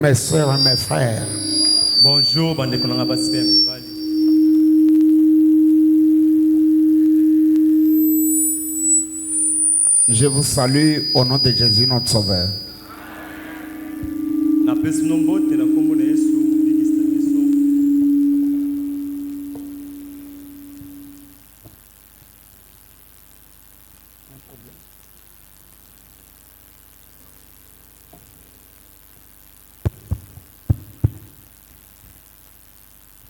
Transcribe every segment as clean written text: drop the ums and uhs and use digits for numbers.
Mes soeurs et mes frères, bonjour, bandeko nanga basi pe ya mibali. je vous salue au nom de Jésus notre Sauveur. Napesi no mbote na kombo na Yesu mobikisi na biso.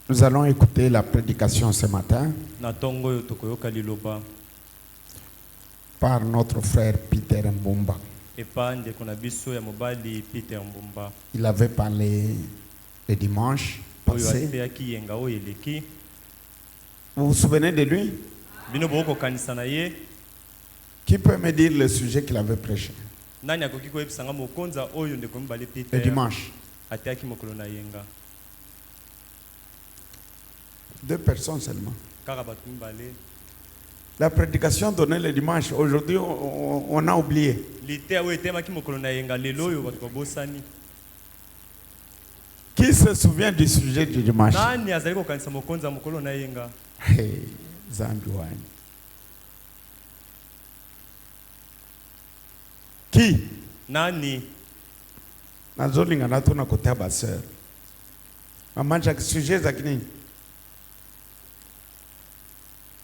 Nous allons écouter la prédication ce matin Na tongo oyo tokoyoka liloba par notre frère Peter Mbumba. epa ndeko na biso ya mobali Peter Mbumba Il avait parlé le dimanche oyo passé. ateyaki yenga oyo eleki. Vous vous souvenez de lui? Bino bokokanisa na ye. Qui peut me dire le sujet qu'il avait prêché Nani akoki koyebisanga mokonza oyo ndeko mibali le Peter dimanche? ateyaki mokolo na yenga. 2 personnes seulement. Kaka bato mibale. La prédication donnée le dimanche, aujourd'hui on a oublié. Liteya oyo eteyamaki mokolo na yenga lelo oyo bato babosani. Qui se souvient du sujet du dimanche? Nani azali kokanisa mokonza mokolo na yenga? Hey, Zambi wani. Qui? Nani? Nazolinga nato na kote ba sœur. Maman Jacques, sujet zakini.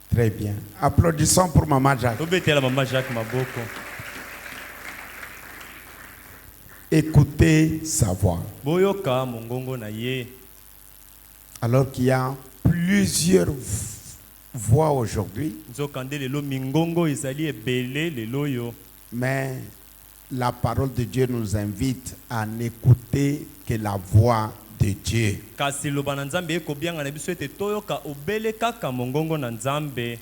Très bien. Applaudissons pour Maman Jacques. Tobetela mama Jacques maboko. Écoutez sa voix. Boyoka mongongo na ye. Alors qu'il y a plusieurs voix aujourd'hui, Nzokande lelo mingongo ezali ebele lelo yo. mais la parole de Dieu nous invite à n'écouter que la voix de Dieu. Kasi loba na Nzambe ekobianga na biso ete toyoka obele kaka mongongo na Nzambe.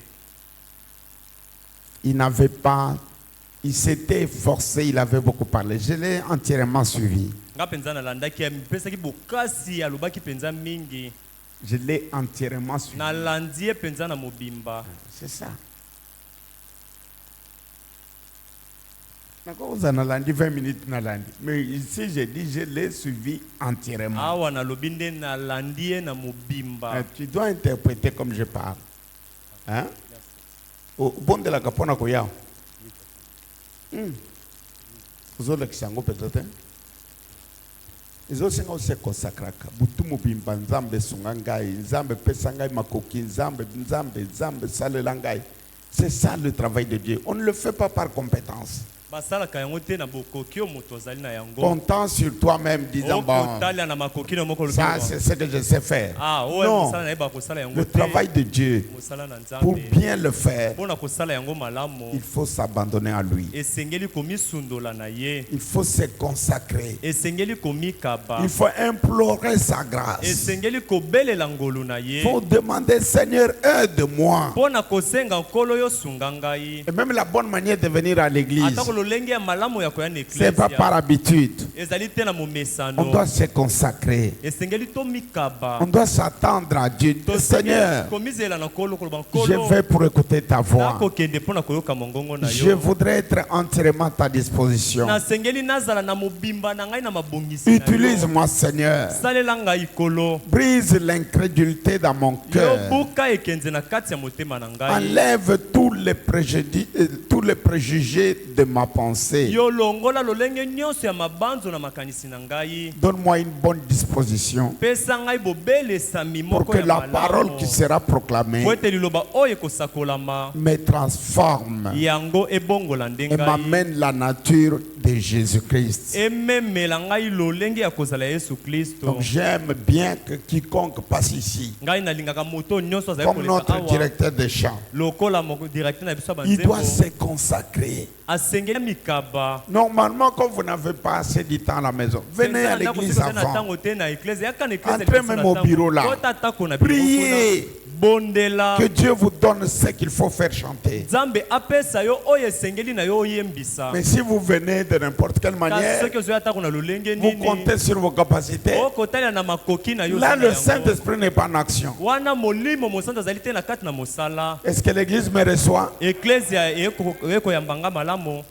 Il s'était efforcé, il avait beaucoup parlé. Je l'ai entièrement suivi. Nga penza na landaki ya mipesaki bokasi alobaki penza mingi. Je l'ai entièrement suivi. Na landie penza na mobimba. C'est ça. Vous en avez 20 minutes na landi. Mais ici, j'ai dit, je l'ai suivi entièrement. Awa na lobinde na landie na mobimba. Tu dois interpréter comme je parle. Hein? Au bon de la capona koya. Vous avez l'exemple peut-être. Ils ont se consacraka. Butu mobimba nzambe sungangai, nzambe pesangai makoki, nzambe salelangai. C'est ça le travail de Dieu. On ne le fait pas par compétence. Basala kayango te na bokoki o moto azali na yango. Comptant sur toi-même, disant bon, Talia na makoki na moko ça c'est ce que je sais faire. Ah, ouais, non, mosala na yeba kosala yango le te. travail de Dieu, Mosala na Nzambe. pour bien le faire, Pona kosala yango malamo. il faut s'abandonner à lui. Esengeli komisundola na ye. Il faut se consacrer. Esengeli komikaba. Il faut implorer sa grâce. Esengeli kobelela ngolu na ye. Il faut demander, Seigneur, aide-moi. Pona kosenga nkolo yo sunga ngai. Et même la bonne manière de venir à l'église, Atako lolenge ya malamu ya koya na c'est pas eklesia. par habitude. Ezali te na momesano. On doit se consacrer. Esengeli tomikaba. On doit s'attendre à Dieu. Seigneur, komizela na nkolo koloba je nkolo. vais pour écouter ta voix. Nakokende pona koyoka mongongo na Je yo. voudrais être entièrement à ta disposition. Nasengeli nazala na mobimba na ngai na mabongisi na yo. Utilise-moi, Seigneur. Salela ngai kolo. Brise l'incrédulité dans mon cœur. Yobuka ekenze na kati ya motema na ngai. Enlève tous les préjugés de ma pensée. Yo longola lolenge nyonso ya mabanzo na makanisi na ngai. Donne-moi une bonne disposition Pesa ngai bobelesa pour mimoko que ya la malamu. parole qui sera proclamée Po ete liloba oyo ekosakolama me transforme yango ebongola nde et ngai. m'amène la nature de Jésus-Christ. Ememela ngai lolenge ya kozala Yesu Kristo. Donc j'aime bien que quiconque passe ici, Ngai nalingaka moto nyonso azali comme koleka notre awa. directeur de chant, Lokola moko directeur na biso il doit banzembo. se consacrer. Asengeli mikaba. Normalement, quand vous n'avez pas assez de temps à la maison, venez à l'église avant. Entrez même au bureau là. Priez Bondela. que Dieu vous donne ce qu'il faut faire chanter. Nzambe apesa yo oyo esengeli na yo oyembisa. Mais si vous venez de n'importe quelle manière, Soki ozoya tako na lolenge vous nini. comptez sur vos capacités. Okotalia na makoki na yo. Là, le Saint-Esprit n'est pas en action. Wana molimo mosanza azali te na kati na mosala. Est-ce que l'église me reçoit? Ecclesia eko yambanga malamo.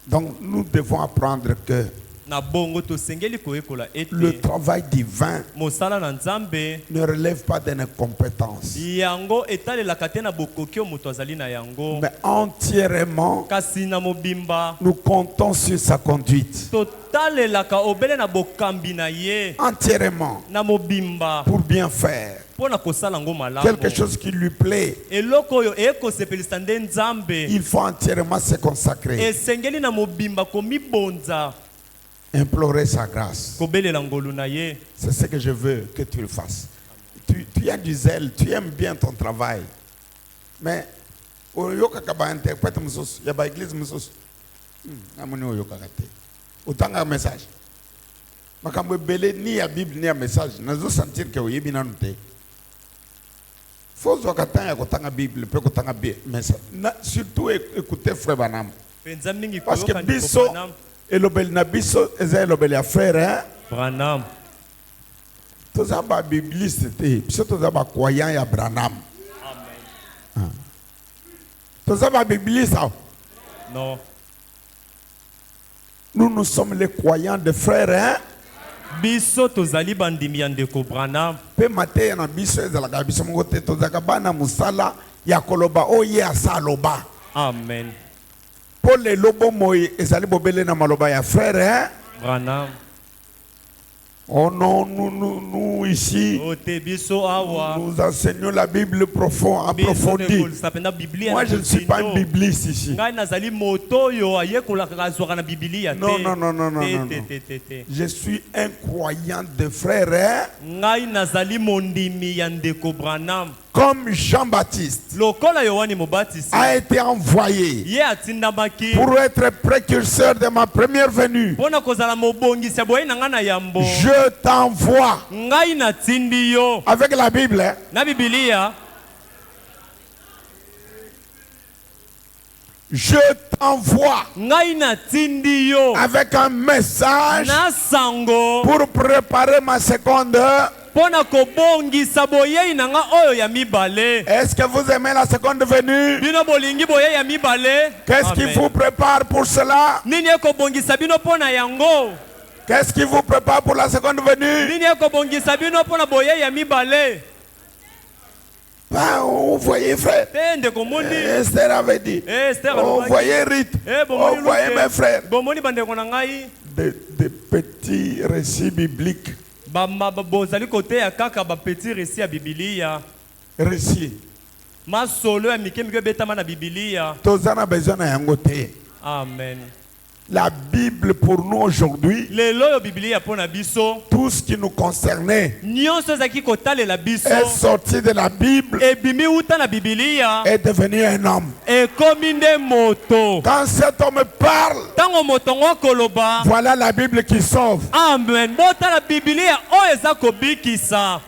Donc, nous devons apprendre que na bongo tosengeli koyekola le ete travail divin mosala na nzambe ne relève pas de nos compétences, yango etalelaka te na bokoki oyo moto azali na yango, mais entièrement, kasi na mobimba nous comptons sur sa conduite. totalelaka obele na bokambi na ye Entièrement, na mobimba pour bien faire. mpo na kosala yango Quelque malamu. chose qui lui plaît, eloko oyo ekosepelisa nde nzambe il faut entièrement se consacrer, esengeli na mobimba komibonza implorer sa grâce. kobelela ngolu na ye. C'est ce que je veux que tu le fasses. Tu as du zèle, tu aimes bien ton travail. Mais, oyokaka ba interprète mususu, ya ba église mususu. Namoni oyokaka te. Otanga message. Makambo belé ni ya Bible ni ya message. Nazo sentir que oyebi nanu te. Faut zokata ya kotanga Bible, pe kotanga message. Surtout écouter frère Banam. Penza mingi Parce que koyoka ndeko biso Branham. elobeli na biso eza elobeli ya frère, hein? Branham. Toza ba bibliste te, biso toza ba croyant ya Branham. Amen. Toza ba bibliste. Non. Nous sommes les croyants de frères, hein? Biso tozali bandimi ya ndeko Branham. Pe mate na biso ezalaka biso moko te, tozaka bana musala ya koloba oye asaloba. Amen. Pour les lobo moye ezali bobele na maloba ya frère, hein? Branham. Oh non, nous ici, Ote biso awa. nous enseignons la Bible approfondie. Moi, je ne suis pas un bibliste ici. Ngai nazali moto yo ayekolaka azwaka na Biblia te. Non, non, non, non, non, non, non. Je suis un croyant de frère, hein? Ngai nazali mondimi ya ndeko Branham. Comme Jean-Baptiste Lokola Yohani Mobatisi a été envoyé ye atindamaki pour être précurseur de ma première venue. mpona kozala mobongisi ya boye na ngai na yambo. Je t'envoie Ngai natindi yo avec la Bible, hein? na Biblia. Je t'envoie Ngai natindi yo avec un message na sango pour préparer ma seconde. mpona kobongisa boyei na ngai oyo ya mibale. Est-ce que vous aimez la seconde venue? Bino bolingi boyei ya mibale. Qu'est-ce qui vous prépare pour cela? Nini ekobongisa bino mpona yango? Qu'est-ce qui vous prépare pour la seconde venue? Nini ekobongisa bino mpona boyei ya mibale? Ben, vous voyez, frère. Te ndeko mondi. Esther avait dit. Esther Vous alobaki. voyez, Rite. Bomoni Vous voyez, Luke. mes frères. Bomoni bandeko na ngai. Des petits récits bibliques. Bozali koteya kaka bapeti resi ya Biblia. Récits. Masolo ya mike mike betama na Biblia. Tozana besoin na yango te. Amen. La Bible pour nous aujourd'hui, Lelo yo Biblia mpona biso. tout ce qui nous concernait Nyonso ezaki kotalela biso. est sorti de la Bible, Ebimi uta na Biblia. est devenu un homme. Ekomi nde moto. Quand cet homme parle, Tango moto ngo koloba. voilà la Bible qui sauve, Amen. Bota la Biblia oyo eza kobikisa.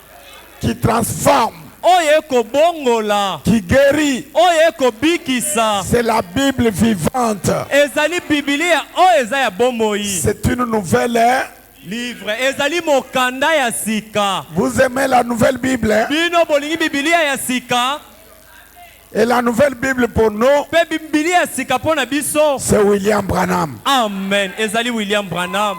qui transforme, Oyo ekobongola. qui guérit. Oyo ekobikisa. C'est la Bible vivante. Ezali Biblia oyo eza ya bomoi. C'est une nouvelle, hein? Livre ezali mokanda ya sika. Vous aimez la nouvelle Bible, hein? Bino bolingi Biblia ya sika. Et la nouvelle Bible pour nous, Pe Biblia ya sika pona biso. c'est William Branham. Amen. Ezali William Branham.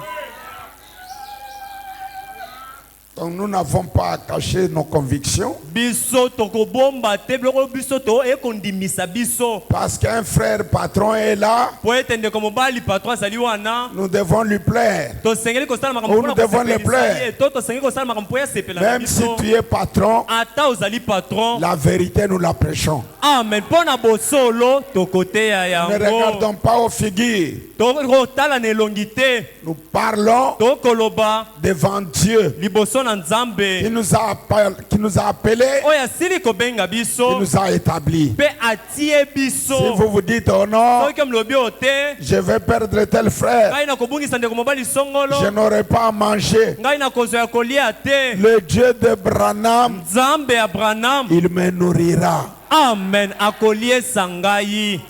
Donc nous n'avons pas à cacher nos convictions. Biso tokobomba te bloko biso to ekondimisa biso. Parce qu'un frère patron est là, Po etende ko mobali patron azali wana. nous devons lui plaire. To sengeli ko sala makambo Nous pona devons le plaire. To sengeli ko sala makambo ya sepela na Même si biso. tu es patron, Ata ozali patron. la vérité nous la prêchons. Amen. Pona bosolo tokote ya Ne yango. regardons pas aux figures. Tokotala na elongi te. Nous parlons Tokoloba devant Dieu liboso na Nzambe. qui nous a appelés, Oyo asili kobenga qui biso. nous a établis. Pe atie biso. Si vous vous dites, oh non, Soki mlobi ote. je vais perdre tel frère, Ngai na kobungisa ndeko mobali songolo. je n'aurai pas à manger. Ngai na kozwa ya kolia te. Le Dieu de Branham, Nzambe ya Branham. il me nourrira. Amen. Akoliesa ngai.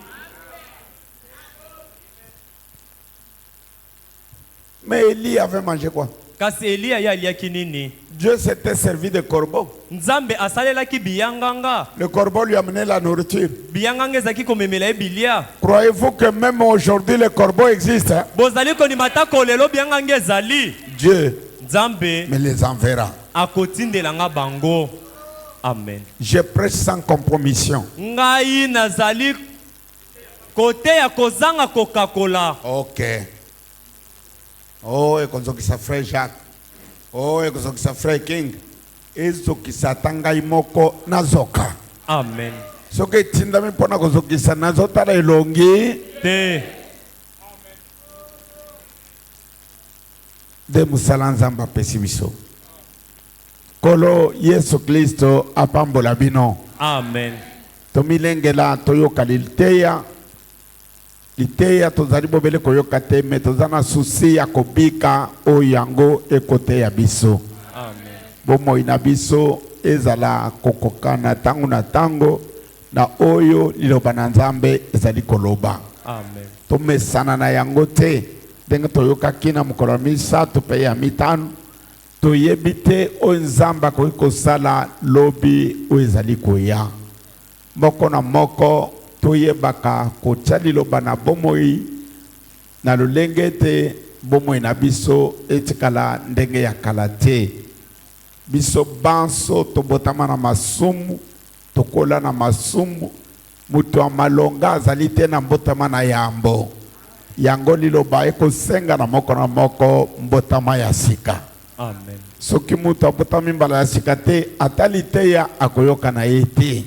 Mais Élie avait mangé quoi? kasi Eliya ye aliaki nini? Dieu s'était servi de corbeau. Nzambe asalelaki biyanganga. Le corbeau lui amenait la nourriture. Biyanganga ezaki komemela ye bilia. Croyez-vous que même aujourd'hui le corbeau existe, hein? Bozali kondimata kolelo biyanganga ezali. Dieu Nzambe me les enverra. akotindelanga bango. Amen. Je prêche sans compromission. Ngai nazali kote ya kozanga kokakola. Ok. Oh, et comme ça frère Jacques. Oh, et comme ça frère King. Et ce qui s'attanga imoko nazoka. Amen. Ce qui tindami pona kozoki sa nazota la elongi. Te. De musalanzamba pesibiso. Kolo Yesu Kristo apambola bino. Amen. Tomilengela toyoka liteya. Liteya tozali bobele koyoka te me tozana susi ya kobika o yango ekote ya biso. Amen. Bomoi na biso ezala kokokana tango na tango na oyo liloba na Nzambe ezali koloba. Amen. Tomesana na yango te ndenge toyoka kina mokolo misato pe ya mitano toyebi te oyo Nzambe akoki kosala lobi oyo ezali koya. Moko na moko toyebaka kotia liloba na bomoi na lolenge te bomoi na biso etikala ndenge ya kala te. Biso banso tobotama na masumu tokola na masumu mutu wa malonga azali te na mbotama na yambo. Yango liloba ekosenga na moko mbotama ya sika. Amen. Soki mutu abotami mbala ya sika te atali te ya akoyoka na ye te.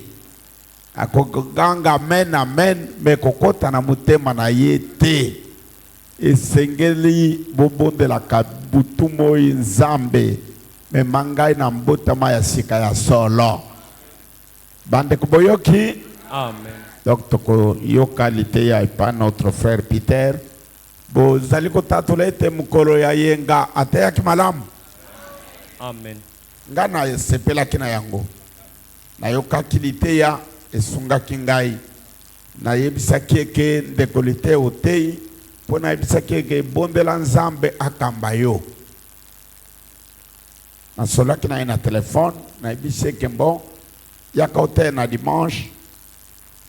Akoganga amen amen me kokota na mutema na ye te. Esengeli bobondela kabutumo Nzambe me mangai na mbotama ya sika ya solo. Bande kuboyoki. Amen. Donc toko yoka liteya ipa notre frère Peter. Bo zaliko tatulete mukolo ya yenga ateya kimalamu. Amen. Ngana sepela kina yango. Na yoka kiliteya esunga kingai. Na yebisa kieke ndekolite otei. Pona yebisa kieke bondela Nzambe akamba yo. Na sola kina ina telefone. Na yebisa kembo. Yaka ote na dimanche.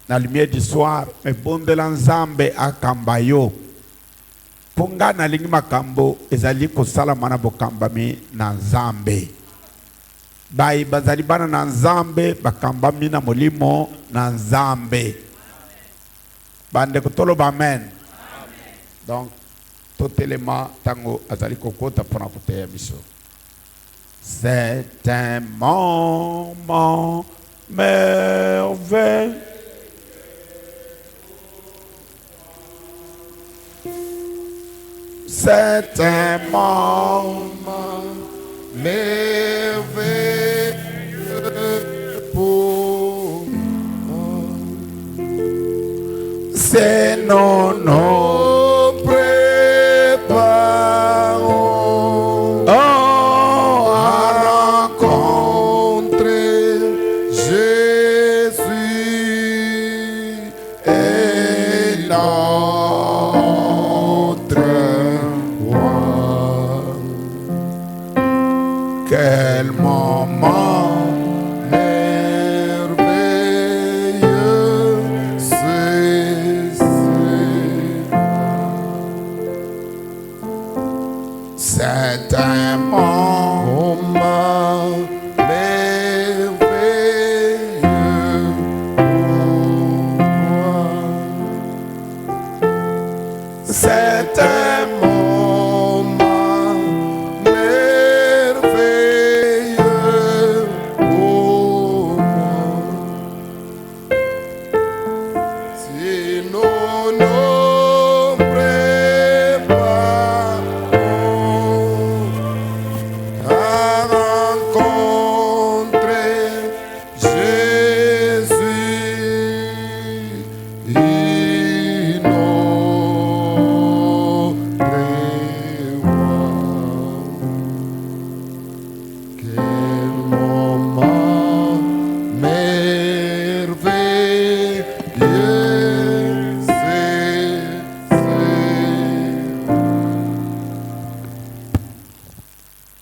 Na lumière du soir. Me bondela Nzambe akamba yo. Ponga na lingi makambo ezali kosala mana bokambami na Nzambe. Bai bazali bana na Nzambe bakambami na molimo na Nzambe. Bande kotolo ba amen. Donc tout élément tango azali kokota pona koteya biso. C'est un moment merveilleux. C'est un moment merveilleux pour moi. C'est nos préparons à rencontrer Jésus et notre roi. Quel moment merveilleux c'est un moment merveilleux pour moi. C'est un moment merveilleux pour moi. Si nous nous préparons à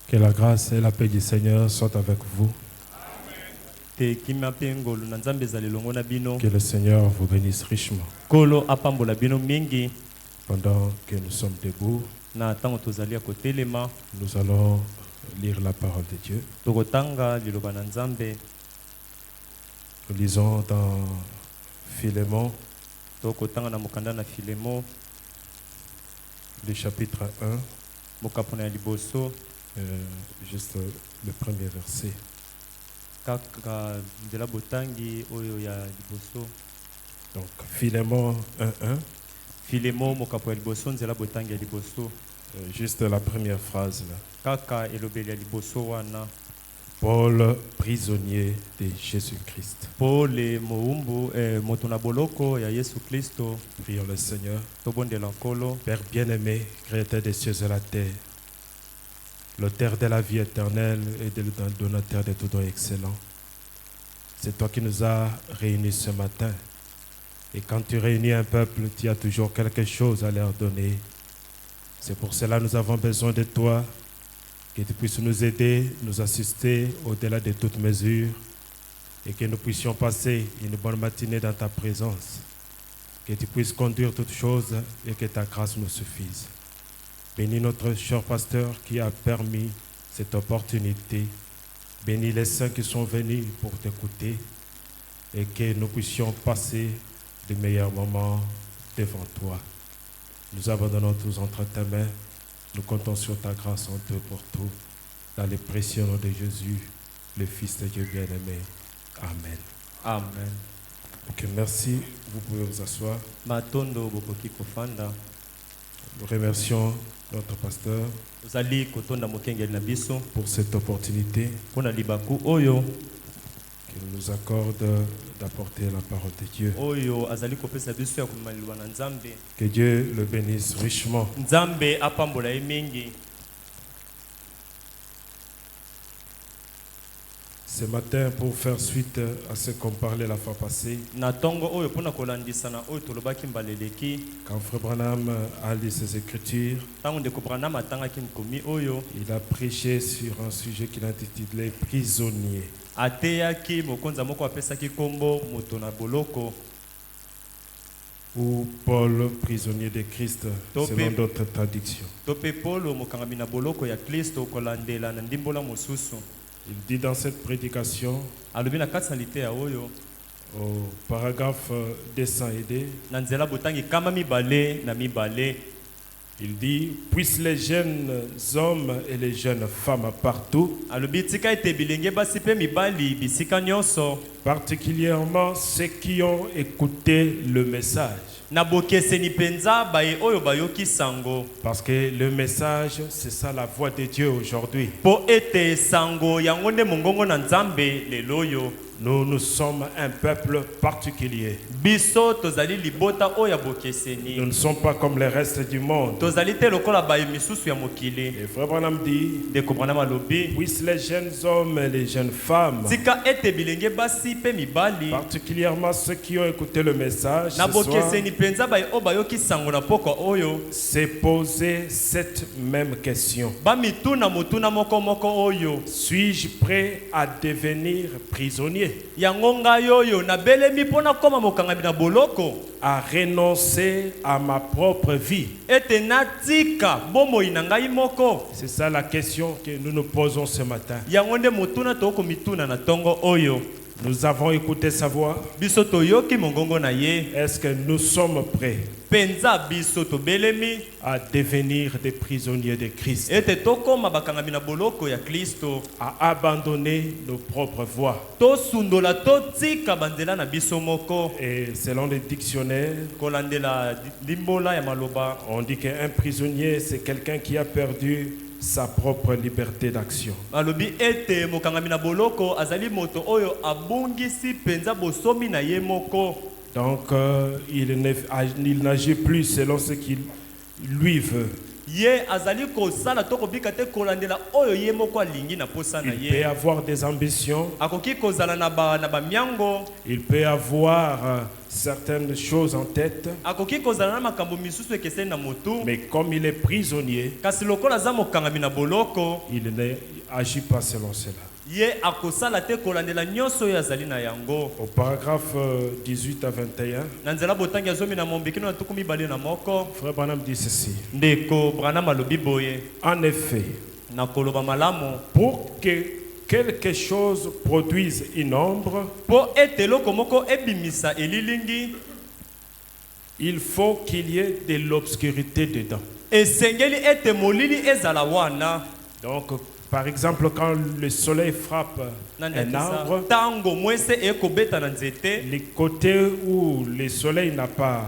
Que la grâce et la paix du Seigneur soient avec vous. te kimia mpe ngolu na nzambe ezala elongo na bino. Que le Seigneur vous bénisse richement. Kolo apambola bino mingi. Pendant que nous sommes debout, Na ntango tozali ya kotelema nous allons lire la parole de Dieu. tokotanga liloba na nzambe. Nous lisons dans Philémon, Tokotanga na mokanda na Filemo le chapitre 1, mokapona ya liboso juste le premier verset. kaka nzela botangi oyo ya liboso. Donc Philémon 1.1, Filemo mokapo ya liboso nzela botangi ya liboso. juste la première phrase là. Kaka elobeli ya liboso wana. Paul, prisonnier de Jésus-Christ. Pole moumbu moto na boloko ya Yesu Kristo. Prions le Seigneur. Tobondela nkolo. Père bien-aimé, créateur des cieux et la terre, l'auteur de la vie éternelle et le donateur de tout don excellent, c'est toi qui nous as réunis ce matin. Et quand tu réunis un peuple, tu as toujours quelque chose à leur donner. C'est pour cela que nous avons besoin de toi, que tu puisses nous aider, nous assister au-delà de toute mesure, et que nous puissions passer une bonne matinée dans ta présence. Que tu puisses conduire toutes choses et que ta grâce nous suffise. Bénis notre cher pasteur qui a permis cette opportunité. Bénis les saints qui sont venus pour t'écouter et que nous puissions passer de meilleurs moments devant toi. Nous abandonnons tous entre tes mains. Nous comptons sur ta grâce en Dieu pour tout. Dans le précieux nom de Jésus, le Fils de Dieu bien-aimé. Amen. Amen. Ok, merci. Vous pouvez vous asseoir. Matondo bokoki kofanda. Nous remercions notre pasteur Ozali kotonda mokengeli na biso pour cette opportunité pona libaku oyo qu'il nous accorde d'apporter la parole de Dieu. oyo azali kopesa biso ya komalilwa na nzambe. Que Dieu le bénisse richement. Nzambe apambola ye mingi. Ce matin, pour faire suite à ce qu'on parlait la fois passée, Na tongo oyo pona kolandisa na oyo tolobaki mbaleleki. quand Frère Branham a lu ses Écritures, Tango ndeko Branham atangaki nkomi oyo il a prêché sur un sujet qu'il a intitulé « Prisonnier ». ateyaki mokonza moko apesaki kombo moto na boloko. Ou Paul, prisonnier de Christ, Topé. selon d'autres traductions. To pe Polo mokangami na boloko ya Kristo kolandela na ndimbola mosusu. Il dit dans cette prédication, Alobi na kati na liteya oyo au paragraphe 200 na nzela botangi kama mibale na mibale. il dit « Puissent les jeunes hommes et les jeunes femmes partout, Alobi tika ete bilenge basi pe mibali bisika nyonso particulièrement ceux qui ont écouté le message. na bokeseni penza baye oyo bayoki sango. Parce que le message, c'est ça la voix de Dieu aujourd'hui. Po ete sango yango nde mongongo na nzambe lelo oyo. Nous sommes un peuple particulier. Biso tozali libota oyo ya Nous bokeseni. ne sommes pas comme le reste du monde. Tozali te lokola baye misusu ya mokili. Et Frère Branham dit, Ndeko Branham alobi puissent les jeunes hommes et les jeunes femmes, tika ete bilenge basi pe mibali particulièrement ceux qui ont écouté le message, na ce soir, bokeseni penza baye oyo bayoki sango na pokwa oyo s'est posé cette même question. bamituna motuna moko moko oyo. Suis-je prêt à devenir prisonnier, Yango ngai oyo nabelemi mpona koma mokangami na boloko à renoncer à ma propre vie? ete natika bomoi na ngai moko. C'est ça la question que nous nous posons ce matin. Yango nde motuna tokomituna na tongo oyo. Nous avons écouté sa voix. Biso toyoki mongongo na ye. Est-ce que nous sommes prêts Penza biso tobelemi à devenir des prisonniers de Christ, ete tokoma bakangami na boloko ya Kristo. à abandonner nos propres voies? Tosundola totika banzela na biso moko. Et selon les dictionnaires, Kolandela limbola ya maloba. on dit qu'un prisonnier, c'est quelqu'un qui a perdu sa propre liberté d'action. Alobi ete mokangami na boloko azali moto oyo abungisi penza bosomi na ye moko. Donc, il n'agit plus selon ce qu'il lui veut, ye azali kosala to kobika te kolandela oyo ye moko alingi na posa na Il peut ye. avoir des ambitions. Akoki kozala na ba miango, Il peut avoir certaines choses en tête. akoki kozala na makambo misusu ekeseni na motu. Mais comme il est prisonnier, Kasi lokola aza mokangami na boloko, il n'agit pas selon cela. ye akosala te kolandela nyonso oyo azali na yango. Au paragraphe 18 à 21, Na nzela botangi azomi na mombiki na tuku mibale na moko. Frère Branham dit ceci. Ndeko Branham alobi boye, En effet, na koloba malamu, pour que quelque chose produise une ombre, po ete eloko moko ebimisa elilingi, il faut qu'il y ait de l'obscurité dedans. esengeli ete molili ezala wana. Donc, par exemple, quand le soleil frappe un arbre, Tango mwese ekobeta na nzete, les côtés où le soleil n'a pas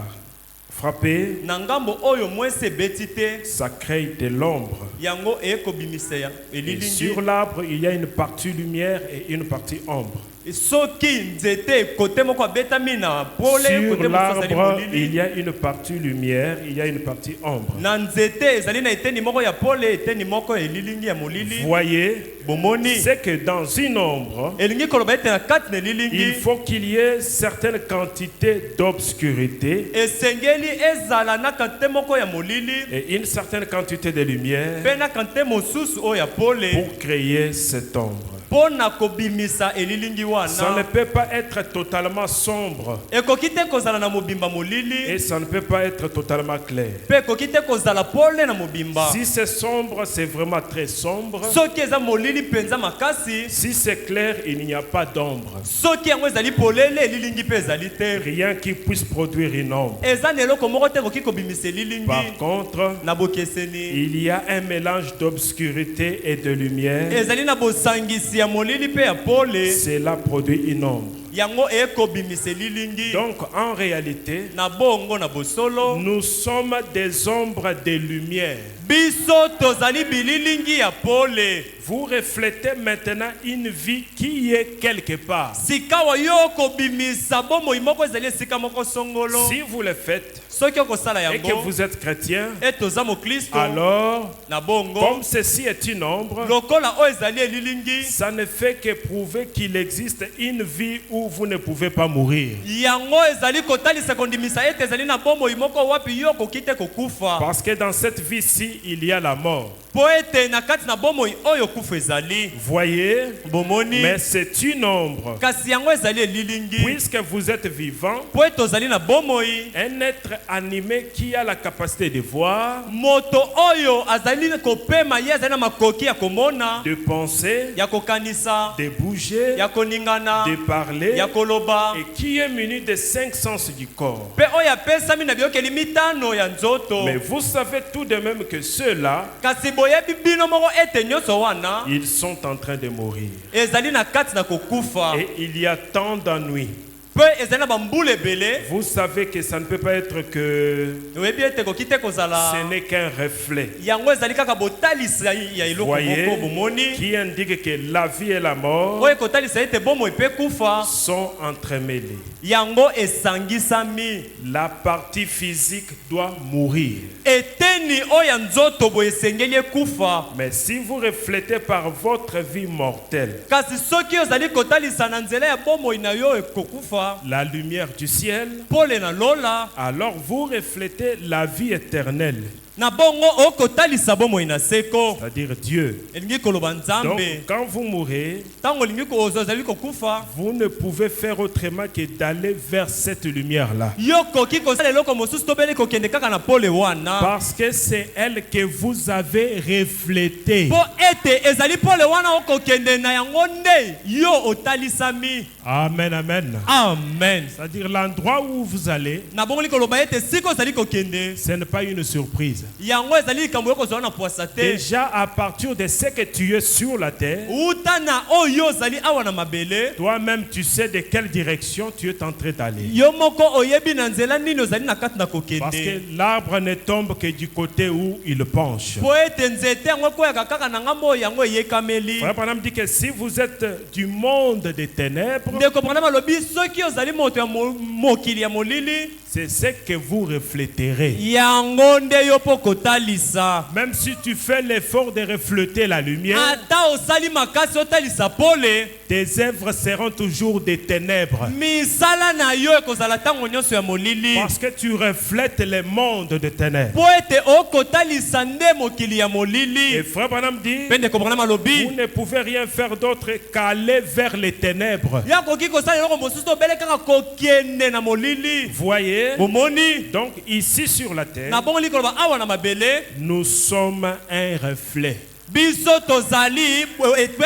frappé, na ngambo oyo mwese ebeti te, ça crée de l'ombre. yango ekobimisa ya Et elilingi. sur l'arbre, il y a une partie lumière et une partie ombre. Soki nzete kote moko abetami na pole, Sur kote mosusu azali l'arbre, il molili. y a une partie lumière, il y a une partie ombre. Na nzete ezali na eteni moko ya pole, eteni moko ya elilingi ya molili. Voyez, Bomoni c'est que dans une ombre, elingi koloba ete na kati na il elilingi, faut qu'il y ait certaines quantités d'obscurité esengeli ezala na kante moko ya molili, et une certaine quantité de lumière pe na kante mosusu oyo ya pole, pour créer cette ombre. pona kobimisa elilingi Ça ne wana. peut pas être totalement sombre Ekoki te kozala na mobimba molili, et ça ne peut pas être totalement clair. pe ekoki te kozala pole na mobimba. Si c'est sombre, c'est vraiment très sombre. Soki eza molili penza makasi, Si c'est clair, il n'y a pas d'ombre. soki yango ezali polele, elilingi pe ezali te. Rien qui puisse produire une ombre. Eza na eloko moko te ekoki kobimisa elilingi Par contre, na bokeseni. il y a un mélange d'obscurité et de lumière. Ezali na bosangisi ya molili pe ya pole, Cela produit une ombre. yango ekobimisa elilingi. Donc, en réalité, Na bongo na bosolo, nous sommes des ombres de lumière. biso tozali bililingi ya pole. Vous reflétez maintenant une vie qui est quelque part. Sikawa yo kobimisa bomoi moko ezali esika moko songolo. Si vous le faites Soki okosala et que yango, vous êtes chrétien, e toza mokristo, alors, na bongo, comme ceci est une ombre, lokola oyo ezali elilingi, ça ne fait que prouver qu'il existe une vie où vous ne pouvez pas mourir. yango ezali kotalisa kondimisa ete ezali na bomoi moko wapi yo koki te kokufa. Parce que dans cette vie-ci, il y a la mort. Po ete na kati na bomoi oyo kufa ezali. Voyez, Bomoni, mais c'est une ombre. kasi yango ezali elilingi. Puisque vous êtes vivant, Po ete ozali na bomoi, un être animé qui a la capacité de voir, moto oyo azali kopema ye azali na makoki ya komona, de penser, ya kokanisa, de bouger, ya koningana, de parler, ya koloba, et qui est muni des 5 sens du corps. pe oyo apesami na biyokeli mitano ya nzoto. Mais vous savez tout de même que ceux-là, Kasi boyebi bino moko ete nyonso wana ils sont en train de mourir. ezali na kati na kokufa, Et il y a tant d'ennuis. pe ezali na bambula ebele. Vous savez que ça ne peut pas être que Oyebi ete koki te kozala ce n'est qu'un reflet. yango ezali kaka botalisa ya eloko Voyez, moko bomoni qui indique que la vie et la mort oyo ekotalisa ete bomoi mpe kufa sont entremêlés. yango esangisami. La partie physique doit mourir. Eteni oyo ya nzoto boye esengeli ekufa. Mais si vous reflétez par votre vie mortelle Kasi soki ozali kotalisa na nzela ya bomoi na yo ekokufa, la lumière du ciel, pole na lola, alors vous reflétez la vie éternelle, na bongo okotalisa bomoi na seko, c'est-à-dire Dieu. elingi koloba Donc, nzambe. quand vous mourrez, Tango olingi ozali kokufa, vous ne pouvez faire autrement que d'aller vers cette lumière-là. yo koki kosala eloko mosusu to beli kokende kaka na pole wana. Parce que c'est elle que vous avez reflétée. Po ete ezali pole wana okokende na yango nde yo otalisami. Amen, amen. Amen. C'est-à-dire l'endroit où vous allez, Na bongo likoloba ete siko ozali kokende, ce n'est pas une surprise. yango ezali likambo yo kozala na poasa te. Déjà à partir de ce que tu es sur la terre, Uta na oyo ozali awa na mabele, toi-même tu sais de quelle direction tu es en train d'aller. yo moko oyebi na nzela nini ozali na kati na Parce kokende. que l'arbre ne tombe que du côté où il penche. Po ete nzete yango ekweyaka kaka na ngambo oyo yango eyekameli. Frère Branham dit que si vous êtes du monde des ténèbres, Ndeko Branham alobi soki ozali moto ya mokili ya molili, c'est ce que vous refléterez. yango nde yo mpo kotalisa. Même si tu fais l'effort de refléter la lumière, ata osali makasi otalisa pole, tes œuvres seront toujours des ténèbres. misala na yo ekozala ntango nyonso ya molili. Parce que tu reflètes le monde de ténèbres. mpo ete okotalisa nde mokili ya Et molili. frère Branham dit, mpe ndeko Branham vous alobi ne pouvez rien faire d'autre qu'aller vers les ténèbres. yakoki kosala eloko mosusu obele kaka kokende na molili. Voyez, bomoni donc ici sur la terre, na bongo likoloba awa na mabele nous sommes un reflet. biso tozali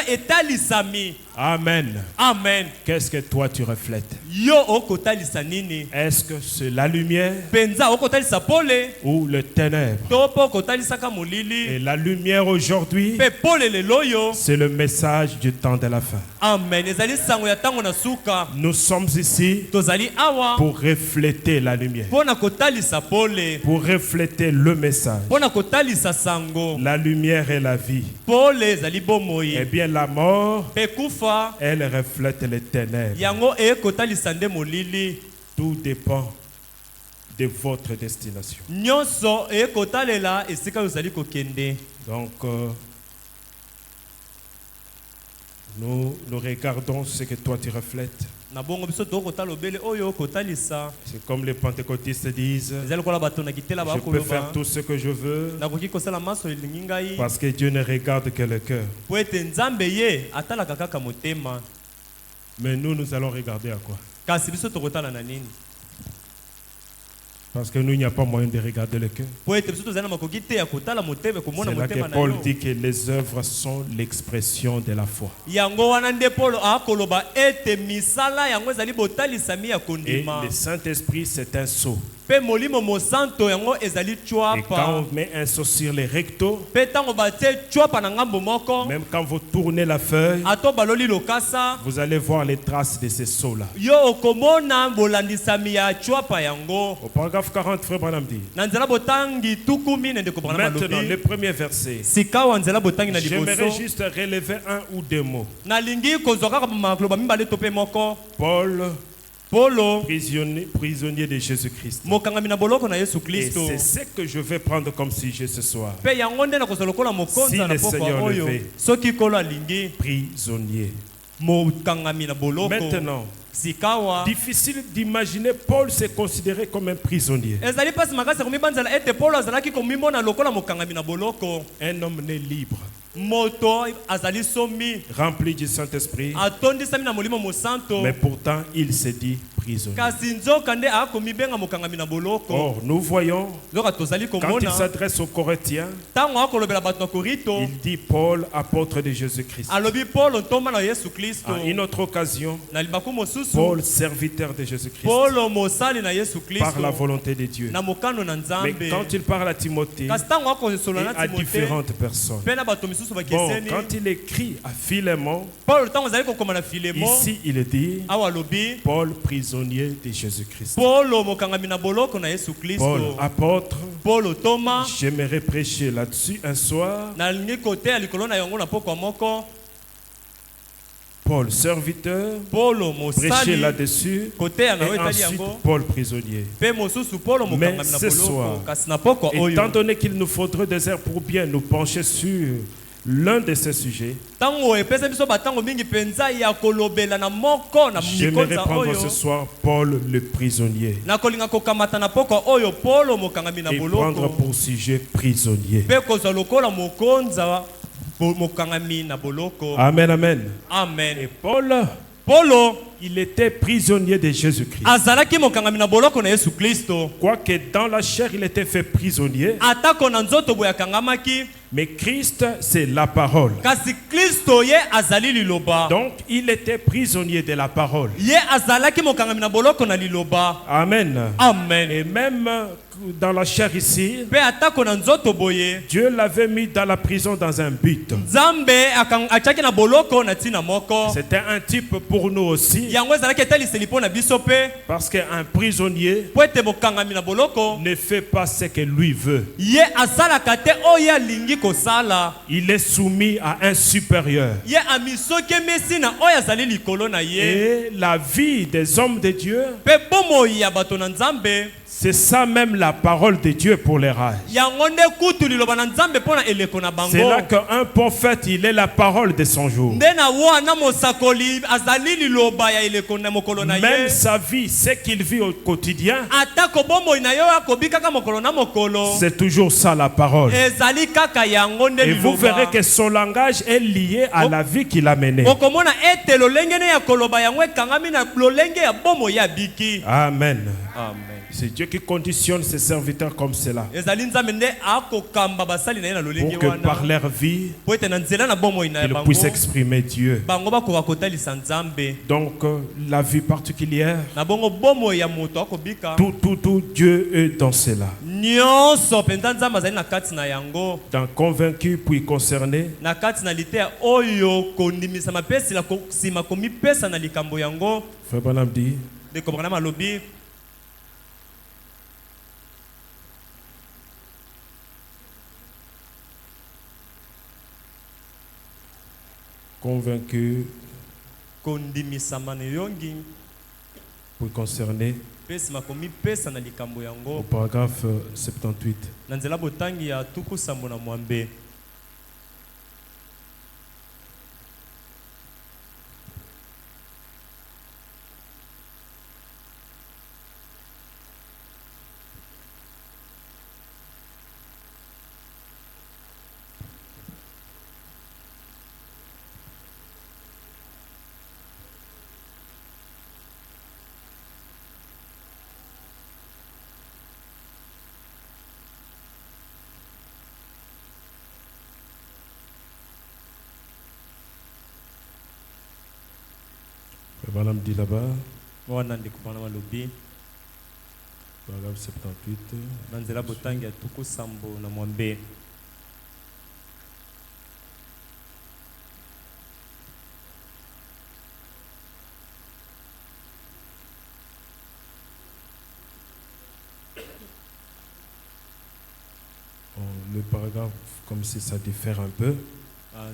etalisami. Amen. Amen. Qu'est-ce que toi tu reflètes? Yo okotalisa nini? Est-ce que c'est la lumière Penza okotalisa pole ou le ténèbre? to po okotalisaka Et molili. la lumière aujourd'hui, Pe pole lelo yo. c'est le message du temps de la fin. Amen. Ezali sango ya tango na suka. Nous sommes ici Tozali awa pour refléter la lumière, pona kotalisa pole, pour refléter le message. pona kotalisa sango. La lumière est la vie. Pole ezali Eh bomoi. bien, la mort, Pe kufa elle reflète les ténèbres. yango ekotalisa nde molili. Tout dépend de votre destination. Nyonso ekotalela esika ozali kokende. Donc, nous regardons ce que toi tu reflètes. Na bongo biso tokotala obele oyo okotalisa. C'est comme les pentecôtistes disent, Ezali kola bato na kitela je peux faire bakoloba. tout ce que je veux Nakoki kosala maso elingi ngai. parce que Dieu ne regarde que le cœur. Po ete nzambe ye atalaka kaka motema. Mais nous allons regarder à quoi? Kasi biso tokotala na nini? Parce que nous, il n'y a pas moyen de regarder le cœur. Po ete biso tozali na makoki te ya kotala motema komona C'est là motema que na Paul yo. dit que les œuvres sont l'expression de la foi. Yango wana nde Paulo akoloba ete misala yango ezali botalisami ya Et kondima. le Saint-Esprit, c'est un sceau. Pe molimo mosanto yango ezali Et quand chwapa. on met un sceau sur les rectos, Pe tango batie chwapa na ngambo moko. même quand vous tournez la feuille, Ato baloli lokasa. vous allez voir les traces de ces sceaux-là. Yo okomona bolandisami ya chwapa yango. Au paragraphe 40, frère Branham dit, Na nzela botangi tukumi nende kobrana maintenant, le malobi. premier verset, Sika wa nzela botangi na j'aimerais liboso. juste relever un ou deux mots. Nalingi kozwa kaka makoloba mibale to pe moko. Paul, Polo prisonnier de Jésus-Christ. mokangami na boloko na Yesu Et Kristo. c'est ce que je vais prendre comme sujet ce soir. Pe yango nde na kozwa lokola Si mokonza na le pokwa Seigneur le oyo. veut. Soki kolo alingi Prisonnier. mokangami na boloko. Maintenant, Sikawa. difficile d'imaginer Paul se considérer comme un prisonnier. Ezali pasi makasi komibanzala ete Polo azalaki komimona lokola mokangami na boloko. Un homme né libre, Moto azali somi. rempli du Saint-Esprit, Atondisami na molimo mosanto. mais pourtant il se dit prisonnier. Kasi nzoka nde akomibenga mokangami na boloko. Or, nous voyons, Zoka tozali quand il komona. s'adresse aux Corinthiens, Tango akolobela bato na Korito. il dit Paul, apôtre de Jésus-Christ. Alobi Polo ntoma na Yesu Kristo. À une autre occasion, Na libaku mosusu. Paul, serviteur de Jésus-Christ, Polo mosali na Yesu par la Kristo. volonté de Dieu. Na mokano na Mais nzambe. quand il parle à Timothée Kasi tango et akosolola na à Timote. différentes personnes, Pe na bato misusu bon, bakeseni. quand il écrit à Philémon, Paulo tango azali kokoma na Filemon. ici il dit Awa alobi. Paul, prisonnier de Jésus-Christ. Polo mokangami na boloko na Yesu Paul, Kristo. apôtre, Polo Toma. j'aimerais prêcher là-dessus un soir. Nalingi kote ya likolo na yango na pokwa moko. Paul, serviteur, Polo prêcher mosali. là-dessus. Kote ya Et na yo etali ensuite, yango. Paul, prisonnier. Pe mosusu Polo Mais mokangami na ce soir, boloko. Kasi na pokwa Étant oyo. donné qu'il nous faudrait des heures pour bien nous pencher sur l'un de ces sujets, Tango epesa biso batango mingi penza ya kolobela na moko na j'aimerais mikonza prendre oyo. ce soir Paul le prisonnier Na kolinga kokamata na pokwa oyo Polo mokangami na et prendre boloko. pour sujet prisonnier. Pe kozwa lokola mokonza mokangami na boloko. Amen, amen. Et Amen. Paul, Polo il était prisonnier de Jésus-Christ. azalaki mokangami na boloko na Yesu Kristo. Quoique dans la chair, il était fait prisonnier, Atako na nzoto boya kangamaki. mais Christ, c'est la parole. Kasi Kristo ye azali liloba. Donc, il était prisonnier de la parole. Ye azalaki mokangami na boloko na liloba. Amen. Amen. Et même dans la chair ici, Pe atako na nzoto boye. Dieu l'avait mis dans la prison dans un but. Nzambe achaki na boloko na tina moko. C'était un type pour nous aussi. Yango ezalaki etaliseli mpo na biso pe. Parce qu'un prisonnier Po ete bokangami na boloko. ne fait pas ce que lui veut. Ye asalaka te oyo alingi kosala. Il est soumis à un supérieur. Ye amisoki emesi na oyo azali likolo na ye. Et la vie des hommes de Dieu, Pe bomoi ya bato na Nzambe. c'est ça même la parole de Dieu pour les rages. Yango nde kutu liloba na Nzambe mpo na eleko na bango. C'est là qu'un prophète, il est la parole de son jour. Nde na wana mosakoli azali liloba ya eleko na mokolo na Même ye. sa vie, ce qu'il vit au quotidien, Atako bomoi na yo akobi kaka mokolo na mokolo. c'est toujours ça la parole. Ezali kaka yango nde Et vous verrez liloba. que son langage est lié à la vie qu'il a menée. Okomona ete lolenge ne ya koloba yango ekangami na lolenge ya bomoi ya biki. Amen. Amen. C'est Dieu qui conditionne ses serviteurs comme cela. Ezali Nzambe nde akokamba basali na ye na Pour lolenge que wana. par leur vie, Po ete na nzela na bomoi na ils bango. puissent exprimer Dieu. Bango bakoka kotalisa Nzambe. Donc, la vie particulière, Na bongo bomoi ya moto akobika. tout, Dieu est dans cela. Nyonso penza Nzambe azali na kati na yango. Dans convaincu puis concerné, Na kati na liteya oyo kondimisa mapesi la sima komipesa na likambo yango. Frère Branham dit, De comprendre malobi. convaincu Kondimisa mane yongi. puis concerné, Pesi makomi pesa na likambo au yango. paragraphe 78. Na nzela botangi ya tuku sambo na mwambe. Frère Branham dit là-bas, Wana ndi kupana malobi. paragraphe 78. Na nzela botangi ya tuku sambo na mwambe. Le paragraphe, comme si ça diffère un peu.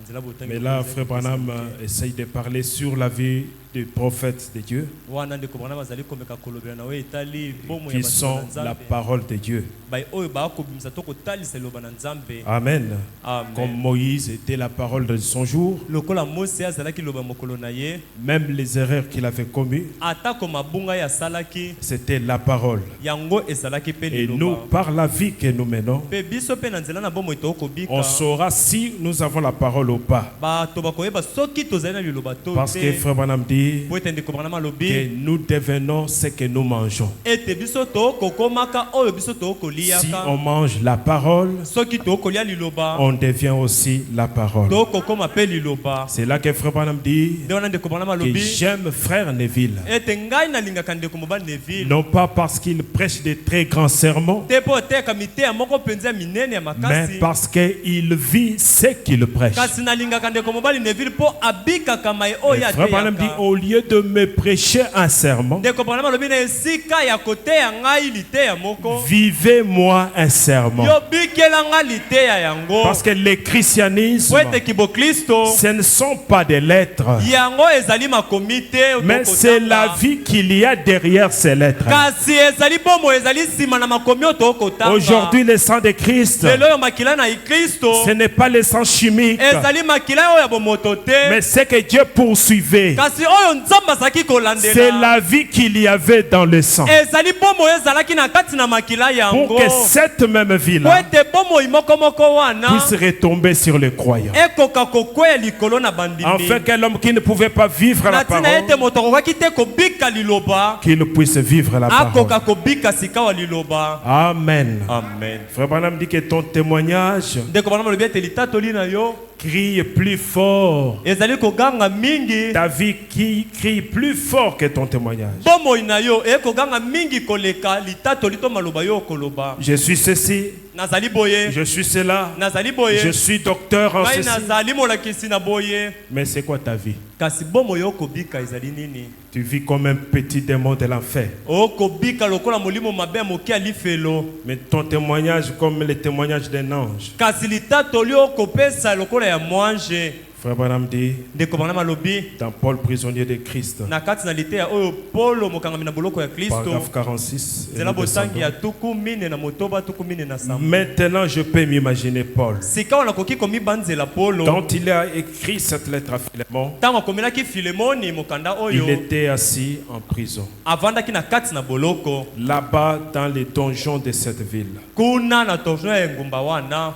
Nzela botangi. Mais là, Frère Branham essaye de parler sur la vie des prophètes de Dieu, Wana ndi kupana bazali komeka kolobela na we etali bomoi ya qui bato sont na la Nzambe. parole de Dieu. Bai oyo bakobimisa to kotalisa liloba na Nzambe. Amen. Amen. Comme Moïse était la parole de son jour, Lokola Mose azalaki liloba mokolo na ye. même les erreurs qu'il avait commises, Atako mabunga ya salaki. c'était la parole. Yango ezalaki pe Et nous, liloba. par la vie que nous menons, Pe biso pe na nzela na bomoi to kobika. on saura si nous avons la parole ou pas. Bato bakoyeba soki tozali na liloba to Parce que Frère Branham dit po ete ndi comprendre que malobi. nous devenons ce que nous mangeons. Ete biso to kokomaka oyo biso to Si koliaka. on mange la parole, Soki to kolia liloba. on devient aussi la parole. To kokoma pe liloba. C'est là que Frère Branham dit Nde wana ndi comprendre que malobi. j'aime Frère Neville. Ete ngai nalingaka ndeko mobali Neville. Non pas parce qu'il prêche de très grands sermons, Te po oteka miteya moko mpenza ya minene ya mais makasi. parce qu'il vit ce qu'il prêche. Kasi nalingaka ndeko mobali Neville po abikaka mai oyo Et Frère Branham dit, ateyaka. au lieu de me prêcher un sermon, Ndeko Branham alobi na esika ya koteya ngai liteya moko. vivez-moi un sermon. Yo bikela nga liteya yango. Parce que le christianisme, Po ete kiboklisto. ce ne sont pas des lettres, Yango ezali makomi te. mais c'est la vie qu'il y a derrière ces lettres. Kasi ezali bomo ezali sima na makomi oyo tokotanga. Aujourd'hui, le sang de Christ, lelo oyo makila na Kristo. ce n'est pas le sang chimique, Ezali makila oyo ya bomoto te. mais ce que Dieu poursuivait, Kasi oyo Nzambe azalaki kolandela. c'est la vie qu'il y avait dans le sang. Ezali bomo ezalaki na kati na makila Pour yango. que cette même Po vie-là ete bomo moko wana. puisse retomber sur les croyants. Ekoka kokweya likolo na bandimi. Afin que l'homme qui ne pouvait pas vivre la Na tina parole, ete moto akokaki te kobika liloba. qu'il puisse vivre la parole. Akoka kobika sika wa liloba. Amen. Amen. Frère Branham dit que ton témoignage Ndeko bana malobi ete litatoli na yo. crie plus fort. ezali koganga mingi. Ta vie qui crie plus fort que ton témoignage. Bomoi na yo ekoganga mingi koleka litatoli to maloba yo koloba. Je suis ceci, Nazali boye. je suis cela, Nazali boye. je suis docteur en Ngai ceci. nazali molakisi na boye. Mais c'est quoi ta vie? Kasi bomoi yo kobika ezali nini? Tu vis comme un petit démon de l'enfer. Okobika lokola molimo mabe moki alifelo. Mais ton témoignage comme le témoignage d'un ange. Kasi litatoli okopesa lokola ya mwanje. Frère Branham dit Ndeko bana malobi. dans Paul prisonnier de Christ, Na kati na lite ya oyo Paulo mokangami na boloko ya Kristo. paragraphe 46. et Zela nous bosangi ya descendons. tuku mine na motoba tuku mine na samba. Maintenant, je peux m'imaginer Paul. Sika wana koki komibanzela Paulo. Quand il a écrit cette lettre à Philémon, Tango akomelaki Filemoni mokanda il oyo. était assis en prison, Avandaki na kati na boloko. là-bas dans les donjons de cette ville. Kuna na tonjon ya engumba wana.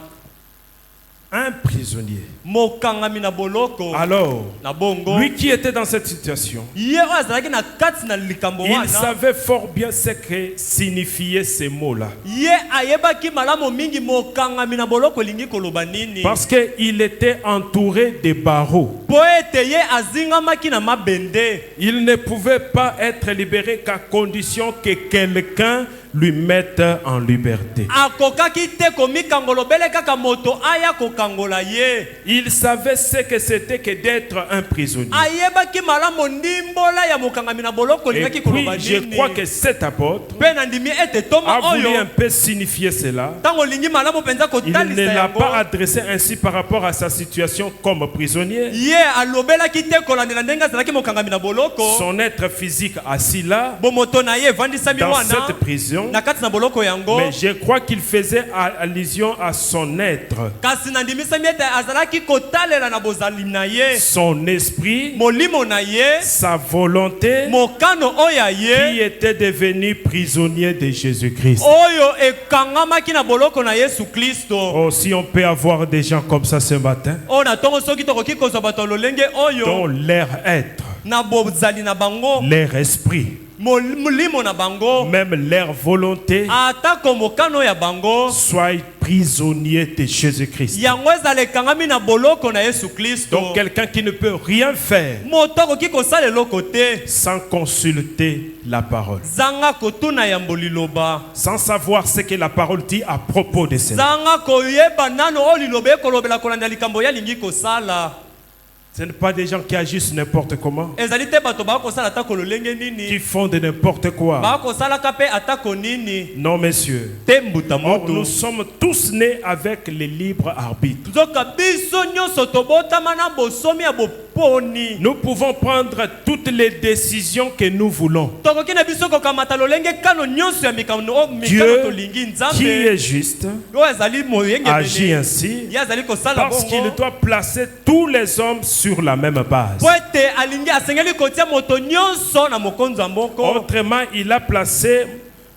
Un prisonnier. Mokangami na boloko. Alors, Na bongo. lui qui était dans cette situation, Ye oyo azalaki na kati na likambo il wana. savait fort bien ce que signifiaient ces mots-là. Ye ayebaki malamu mingi mokangami na boloko elingi koloba nini. Parce qu'il était entouré de barreaux. Po ete ye azingamaki na mabende. Il ne pouvait pas être libéré qu'à condition que quelqu'un lui mette en liberté. Akokaki te komikangolobele kaka moto aya kokangola ye. Il savait ce que c'était que d'être un prisonnier. Ayebaki malamu ndimbola ya mokangami na boloko Et elingaki puis, koloba je nini. crois que cet apôtre Pe na ndimi ete toma a voulu oyo. un peu signifier cela. Tango lingi malamu penza Il ne kotalisa l'a yango. pas adressé ainsi par rapport à sa situation comme prisonnier. Ye alobelaki te kolandela ndenge azalaki mokangami na boloko. Son être physique assis là, Bomoto na ye evandisami dans wana. cette prison. Na kati na boloko yango. Mais je crois qu'il faisait allusion à son être, Kasi na ndimisami ete azalaki kotalela na bozali na ye. son esprit, Molimo na ye. sa volonté, Mokano oya qui ye. était devenu prisonnier de Jésus-Christ. Oyo ekangamaki na boloko na Yesu Kristo. Oh, si on peut avoir des gens comme ça ce matin, Ona tongo soki tokoki kozwa bato lolenge dont oyo. leur être, Na bozali na bango. leur esprit, Molimo na bango. même leur volonté, Atako mokano ya bango. soient prisonniers de Jésus-Christ. Yango ezala ekangami na boloko na Yesu Kristo. Donc quelqu'un qui ne peut rien faire Moto akoki kosala eloko te. sans consulter la parole, Zanga kotuna ya mboliloba. sans savoir ce que la parole dit à propos de cela. Zanga koyeba nano oyo liloba ekolobela kolanda likambo ya lingi kosala. Ce ne sont pas des gens qui agissent n'importe comment, Ezali te bato bakosala atako lolenge qui nini. font de n'importe quoi. Bakosalaka pe atako nini. Non, messieurs. Te mbuta Or, moto. nous sommes tous nés avec le libre arbitre. Nzoka biso nyonso tobotama na bosomi ya boponi. Nous pouvons prendre toutes les décisions que nous voulons. Tokoki na biso kokamata lolenge kano nyonso ya mikano Dieu, tolingi qui nzambe. est juste, Oyo ezali moyenge agit bene. ainsi Ye azali kosala parce qu'il bongo. doit placer tous les hommes sur la même base. Po ete alingi asengeli kotia moto nyonso na mokonzi ya moko. Autrement, il a placé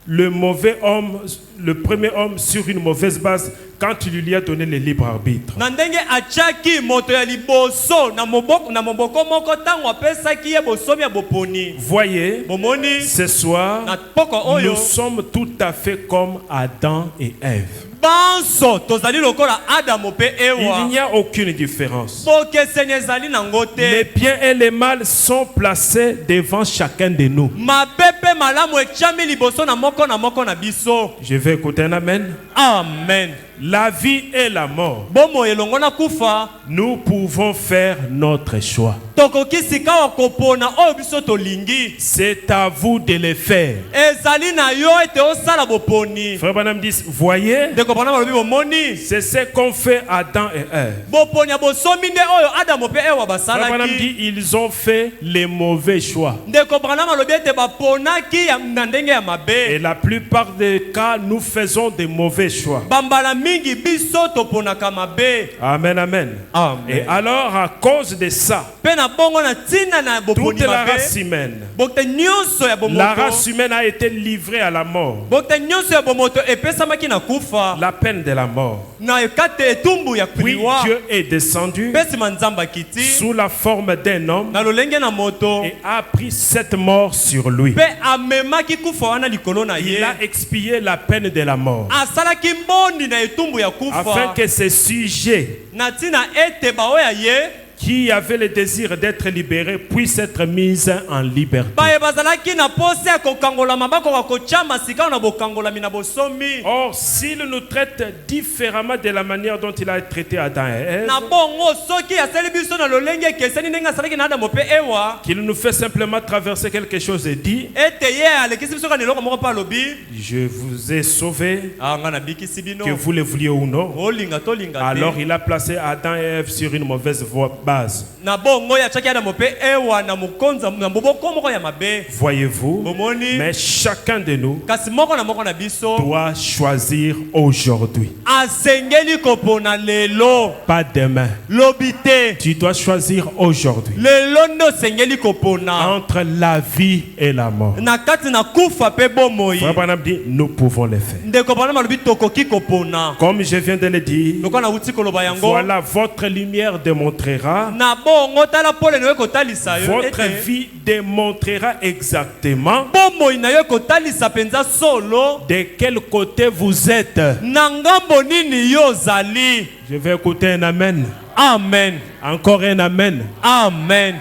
le mauvais homme, le premier homme, sur une mauvaise base quand il lui a donné le libre arbitre. Na ndenge atiaki moto ya liboso na moboko moko tango apesaki ye bosomi ya boponi. Voyez, Bomoni ce soir, na poko oyo. nous sommes tout à fait comme Adam et Ève. Banso tozali lokola Adamu pe Il Ewa. n'y a aucune différence. Bokeseni ezali nango Les te. biens et les mal sont placés devant chacun de nous. Mapepe malamu etiami liboso na moko na biso. Je vais écouter un amen. Amen. La vie et la mort, Bomo elongo na kufa. nous pouvons faire notre choix. Tokoki sika wa kopona oyo biso tolingi. C'est à vous de le faire. Ezali na yo ete osala boponi. Frère Branham dit, voyez, Ndeko bana balobi bomoni. c'est ce qu'ont fait Adam et Ève. Boponi ya bosomi nde oyo Adamu pe Ewa Frère Branham basalaki. dit, ils ont fait les mauvais choix. Ndeko Branham alobi ete baponaki na ndenge ya Et mabe. la plupart des cas, nous faisons des mauvais choix. Bambala mingi biso toponaka mabe. Amen, amen. Amen. Et alors, à cause de ça, Pe na bongo na tina na boponi toute la mabe. race humaine, Bokte nyonso ya la bomoto. race humaine a été livrée à la mort. Bokte nyonso ya bomoto epesamaki na kufa. La peine de la mort. na kati etumbu ya Puis kuliwa Dieu est descendu pe nsima nzambe akiti sous la forme d'un homme na lolenge na moto et a pris cette mort sur lui. pe amemaki kufa wana likolo na Il ye a expié la peine de la mort asalaki mboni na etumbu ya afin kufa que ces sujets na ntina ete baoyo ye qui avaient le désir d'être libérés puissent être mis en liberté. baye bazalaki na pose ya kokangolama bakoka kotyama sika na bokangolami na bosomi Or, s'il nous traite différemment de la manière dont il a traité Adam et Ève, na bongo soki asali biso na lolenge ekeseni ndenge asalaki na adamu mpe ewa qu'il nous fait simplement traverser quelque chose et dit, ete ye alekisi biso kaka na eloko moko mpe alobi je vous ai sauvé, nga nabikisi bino que vous le vouliez ou non. olinga tolinga Alors te il a placé Adam et Ève sur une mauvaise base. na bongo yatiaki adamu mpe ewa na mokonza na moboko moko ya mabe Voyez-vous, bomoni mais chacun de nous kasi moko na biso doit choisir aujourd'hui, asengeli kopona lelo pas demain. lobi te Tu dois choisir aujourd'hui lelo nde osengeli kopona entre la vie et la mort. na kati na kufa mpe bomoi Frère Branham dit, nous pouvons le faire. ndeko bana malobi tokoki kopona Comme je viens de le dire, lokola nauti koloba yango voilà, votre lumière démontrera, na bongo tala pole na yo kotalisa yo votre ete vie démontrera exactement bomoi na yo kotalisa penza solo de quel côté vous êtes. na ngambo nini yo ozali. Je vais écouter un amen. Amen, Encore un amen. amen.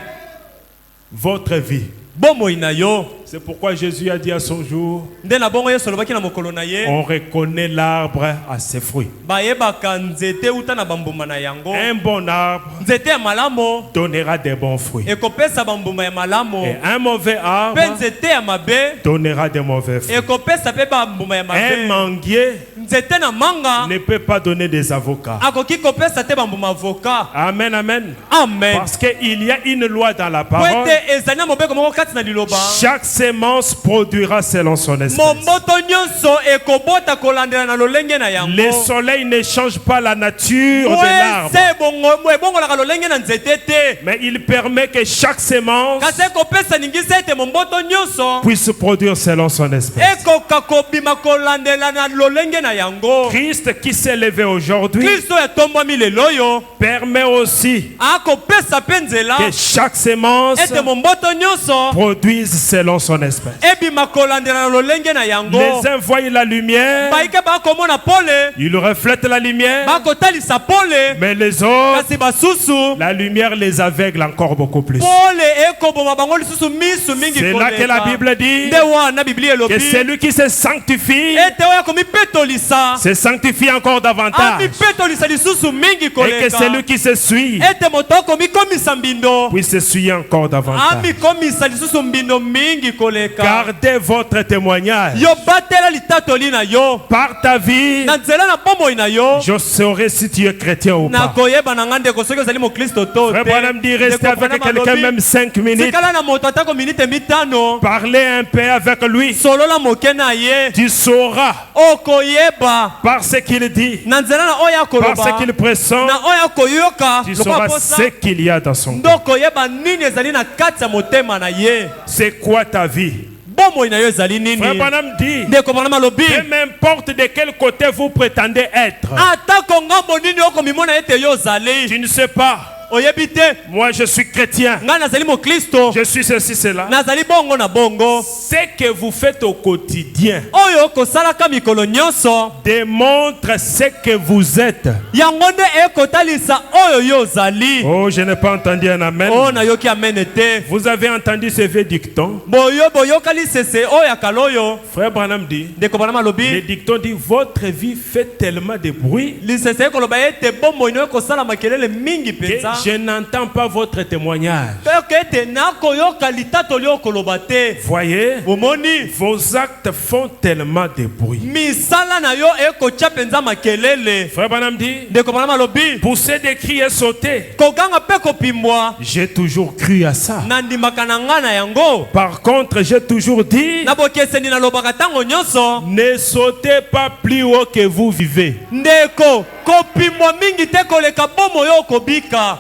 Votre vie. Bomoi na yo C'est pourquoi Jésus a dit à son jour, nde na bongo yesu alobaki na mokolo na ye on reconnaît l'arbre à ses fruits. bayebaka nzete uta na bambuma na yango. Un bon arbre Nzete ya malamo donnera des bons fruits. ekopesa bambuma ya malamo Et un mauvais arbre mpe nzete ya mabe donnera des mauvais fruits. ekopesa mpe bambuma ya Un mabe. manguier Nzete na manga ne peut pas donner des avocats. akoki kopesa te bambuma avoka. Amen, amen. Amen. Parce qu'il y a une loi dans la Po parole. ete ezali na mobeko moko kati na liloba Chaque semence produira selon son espèce. momboto nyonso ekobota kolandela na lolenge na yango. Le soleil ne change pas la nature de l'arbre, ese ebongolaka lolenge na nzete te mais il permet que chaque semence kasi ekopesa ningisa ete momboto nyonso puisse produire selon son espèce. ekoka kobima kolandela na lolenge na yango. Christ qui s'est levé aujourd'hui kristo oyo atombwami lelo oyo permet aussi akopesa mpe nzela que chaque semence ete momboto nyonso produise selon son espèce. ebima kolandela na lolenge na yango. Les uns voient la lumière, bayike bakomona pole ils reflètent la lumière, bakotalisa pole mais les autres, kasi basusu la lumière les aveugle encore beaucoup plus. pole ekoboma bango lisusu misu mingi C'est là que la koleka. Bible dit nde wana biblia que elobi celui qui se sanctifie ete oyo akomipetolisa se sanctifie encore davantage, amipetolisa lisusu mingi et que celui koleka qui se suit ete moto akomikomisa mbindo puisse se suivre encore davantage. amikomisa lisusu mbindo mingi koleka. Gardez votre témoignage. yo batela litatoli na yo Par ta vie, na nzela na bomoi na yo je saurai si tu es chrétien ou pas. nakoyeba na nga ndeko soki ozali mokristo to Frère Branham dit, restez Ndeko avec Branham quelqu'un alobi, même 5 minutes. tikala na moto atako minite mitano Parlez un peu avec lui. solola moke na ye Tu sauras okoyeba par ce qu'il dit, na nzela na oyo par ce akoloba qu'il pressent, na oyo akoyoka tu lokola sauras posa ce qu'il y a dans son nde cœur. okoyeba nini ezali na kati ya motema na ye. C'est quoi ta vie? bomoi na yo ezali nini. Frère Branham dit, ndeko Branham alobi peu m'importe de quel côté vous prétendez être. atako ngambo nini okomimona ete yo ozali Tu ne sais pas. oyebi te Moi, je suis chrétien. ngai nazali mokristo Je suis ceci, cela. nazali bongo na bongo. Ce que vous faites au quotidien oyo okosalaka mikolo nyonso démontre ce que vous êtes. yango nde ekotalisa oyo yo ozali. Oh, je n'ai pas entendu un amen. oyo nayoki amene te. Vous avez entendu ce vieux dicton. boyokali sese oyo ya kala oyo. Frère Branham dit, ndeko Branham le alobi dicton dit, votre vie fait tellement de bruit lisese ekoloba ete bomoi na yo ekosala makelele mingi que mpenza je n'entends pas votre témoignage. mpe ete nakoyoka litatoli okoloba te. Voyez, omoni vos actes font tellement de bruit. misala na yo ekotya mpenza makelele. Frère Branham dit, ndeko Branham alobi pousser des cris et sauter. koganga mpe kopimbwa J'ai toujours cru à ça. nandimaka na nga na yango. Par contre, j'ai toujours dit, na bokeseni nalobaka ntango nyonso ne sautez pas plus haut que vous vivez. ndeko kopimwa mingi te koleka bomo yo okobika.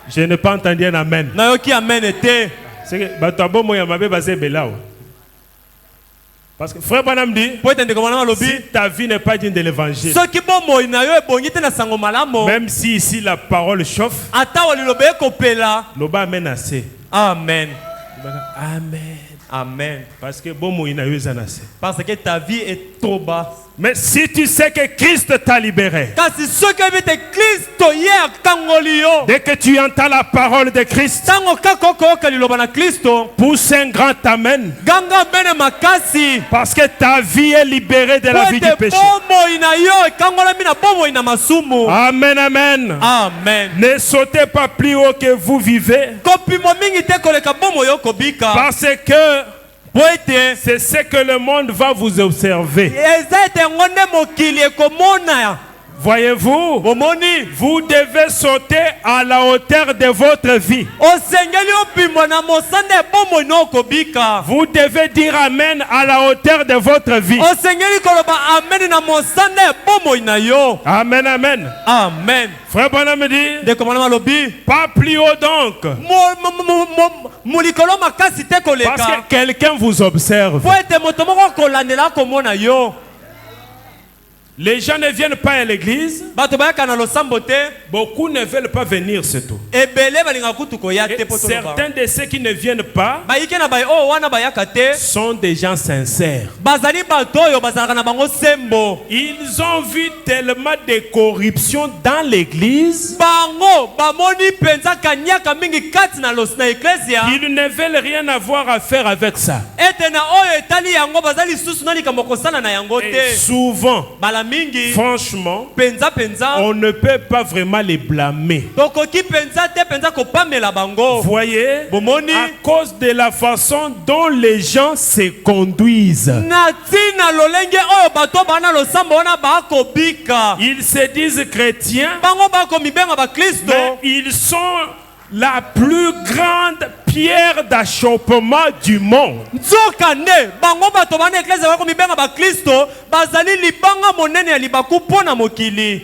Je n'ai pas entendu un amen. nayoki amene te. C'est que bato abomo ya mabe baze belao. Parce que frère Branham dit, po ete ndeko mwana malobi si ta vie n'est pas digne de l'évangile, soki bomoi na yo ebongi te na sango malamu même si ici la parole chauffe, ata liloba ekopela. l'oba amène assez. Amen. Amen. Amen. Parce que bon moi assez. Parce que ta vie est trop basse. Mais si tu sais que Christ t'a libéré, Kasi soki ebite Kristo ye akangoli yo. dès que tu entends la parole de Christ, Tango kaka okoyoka liloba na Kristo, pousse un grand amen. ganga bene makasi. Parce que ta vie est libérée de la vie du péché. Bomoi na yo ekangolami na bomoi na masumu. Amen, amen. Amen. Ne sautez pas plus haut que vous vivez. Kopimo mingi te koleka bomoi yo kobika. Parce que Po ete c'est ce que le monde va vous observer. eza ete ngo nde mokili ekomona. Voyez-vous, Bomoni vous devez sauter à la hauteur de votre vie. osengeli opimwa na mosanda ya bomoi na okobika. Vous devez dire amen à la hauteur de votre vie. Osengeli koloba amen na mosanda ya bomoi na yo. Amen, amen. Amen. Frère Branham dit, Ndeko mwana malobi pas plus haut donc. molikolo makasi te Parce koleka. que quelqu'un vous observe. Po ete moto moko kolandela komona yo. Les gens ne viennent pas à l'église. Bato bayaka na losambo te. Beaucoup ne veulent pas venir, c'est tout. Ebele balinga kutu koya te Et po toloba. certains de ceux qui ne viennent pas Bayike na bayi o wana bayaka te. sont des gens sincères. Bazali bato oyo bazalaka na bango sembo. Ils ont vu tellement de corruption dans l'église Bango bamoni penza kanyaka mingi kati na eklesia. qu'ils ne veulent rien avoir à faire avec ça. Ete na oyo etali yango bazali susu na likambo kosala na yango Et te. souvent, Bala mingi franchement, penza on ne peut pas vraiment les blâmer. tokoki penza te penza kopamela bango. Voyez, Bomoni à cause de la façon dont les gens se conduisent. na tina lolenge oyo bato bana losambo wana bakobika. Ils se disent chrétiens, Bango bakomibenga bakristo. mais ils sont la plus grande pierre d'achoppement du monde. Nzoka nde bango bato bana eklesia bakomibenga bakristo bazali libanga monene ya libaku mpo na mokili.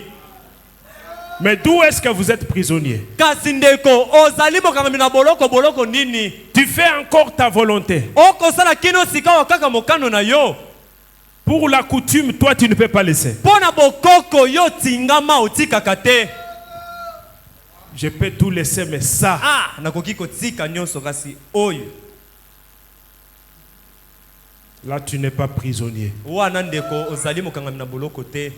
Mais d'où est-ce que vous êtes prisonnier? Kasi ndeko ozali mokangami na boloko nini. Tu fais encore ta volonté. Okosala kino sika wa kaka mokano na yo. Pour la coutume, toi tu ne peux pas laisser. Mpo na bokoko yo tingama otikaka te. Je peux tout laisser, mais ça, Ah, nakoki kotika nyonso kasi oyo. là tu n'es pas prisonnier. Wana ndeko ozali mokangami na boloko te.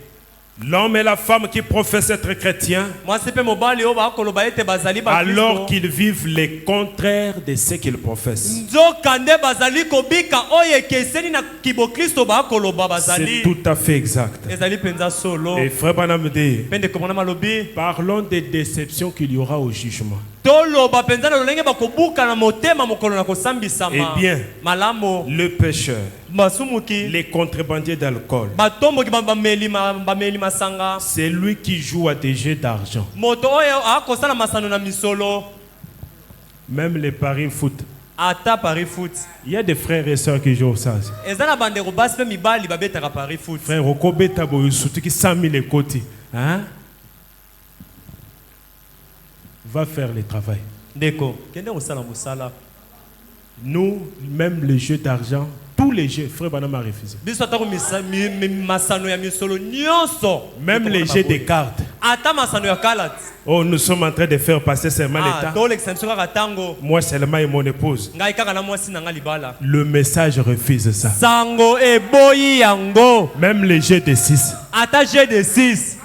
L'homme et la femme qui professent être chrétiens, Mwasi pe mobali oyo bakoloba ete bazali alors bakristo. qu'ils vivent les contraires de ce qu'ils professent. Nzoka nde bazali kobika oyo ekeseni na kibokristo bakoloba C'est bazali. tout à fait exact. Ezali penza solo. Et frère Branham dit, Pe ndeko mwana malobi parlons des déceptions qu'il y aura au jugement. toloba penza na lolenge bakobuka na motema mokolo na kosambisama. Eh bien, malamo le pécheur, masumuki les contrebandiers d'alcool, batomboki bameli masanga. c'est lui qui joue à des jeux d'argent. Moto oyo akosala masano na misolo. Même les paris foot. Ata pari foot. Il y a des frères et sœurs qui jouent au sens. Eza na bandeko basi pe mibali babetaka pari foot. Frère, Okobeta surtout qui 100 000 côtés. Hein? Va faire le travail. Ndeko, kende osala musala. Nous, même les jeux d'argent, tous les jeux, frère Banama a refusé. Biso atako masano ya misolo nyonso. Même les jeux de cartes. Ata masano ya kalat. Oh, nous sommes en train de faire passer seulement Ah, l'état. dole kisanso kaka tango. Moi seulement et mon épouse. Ngai kaka na mwasi na ngai libala. Le message refuse ça. Sango eboyi yango. Même les jeux de 6. Ata G de 6.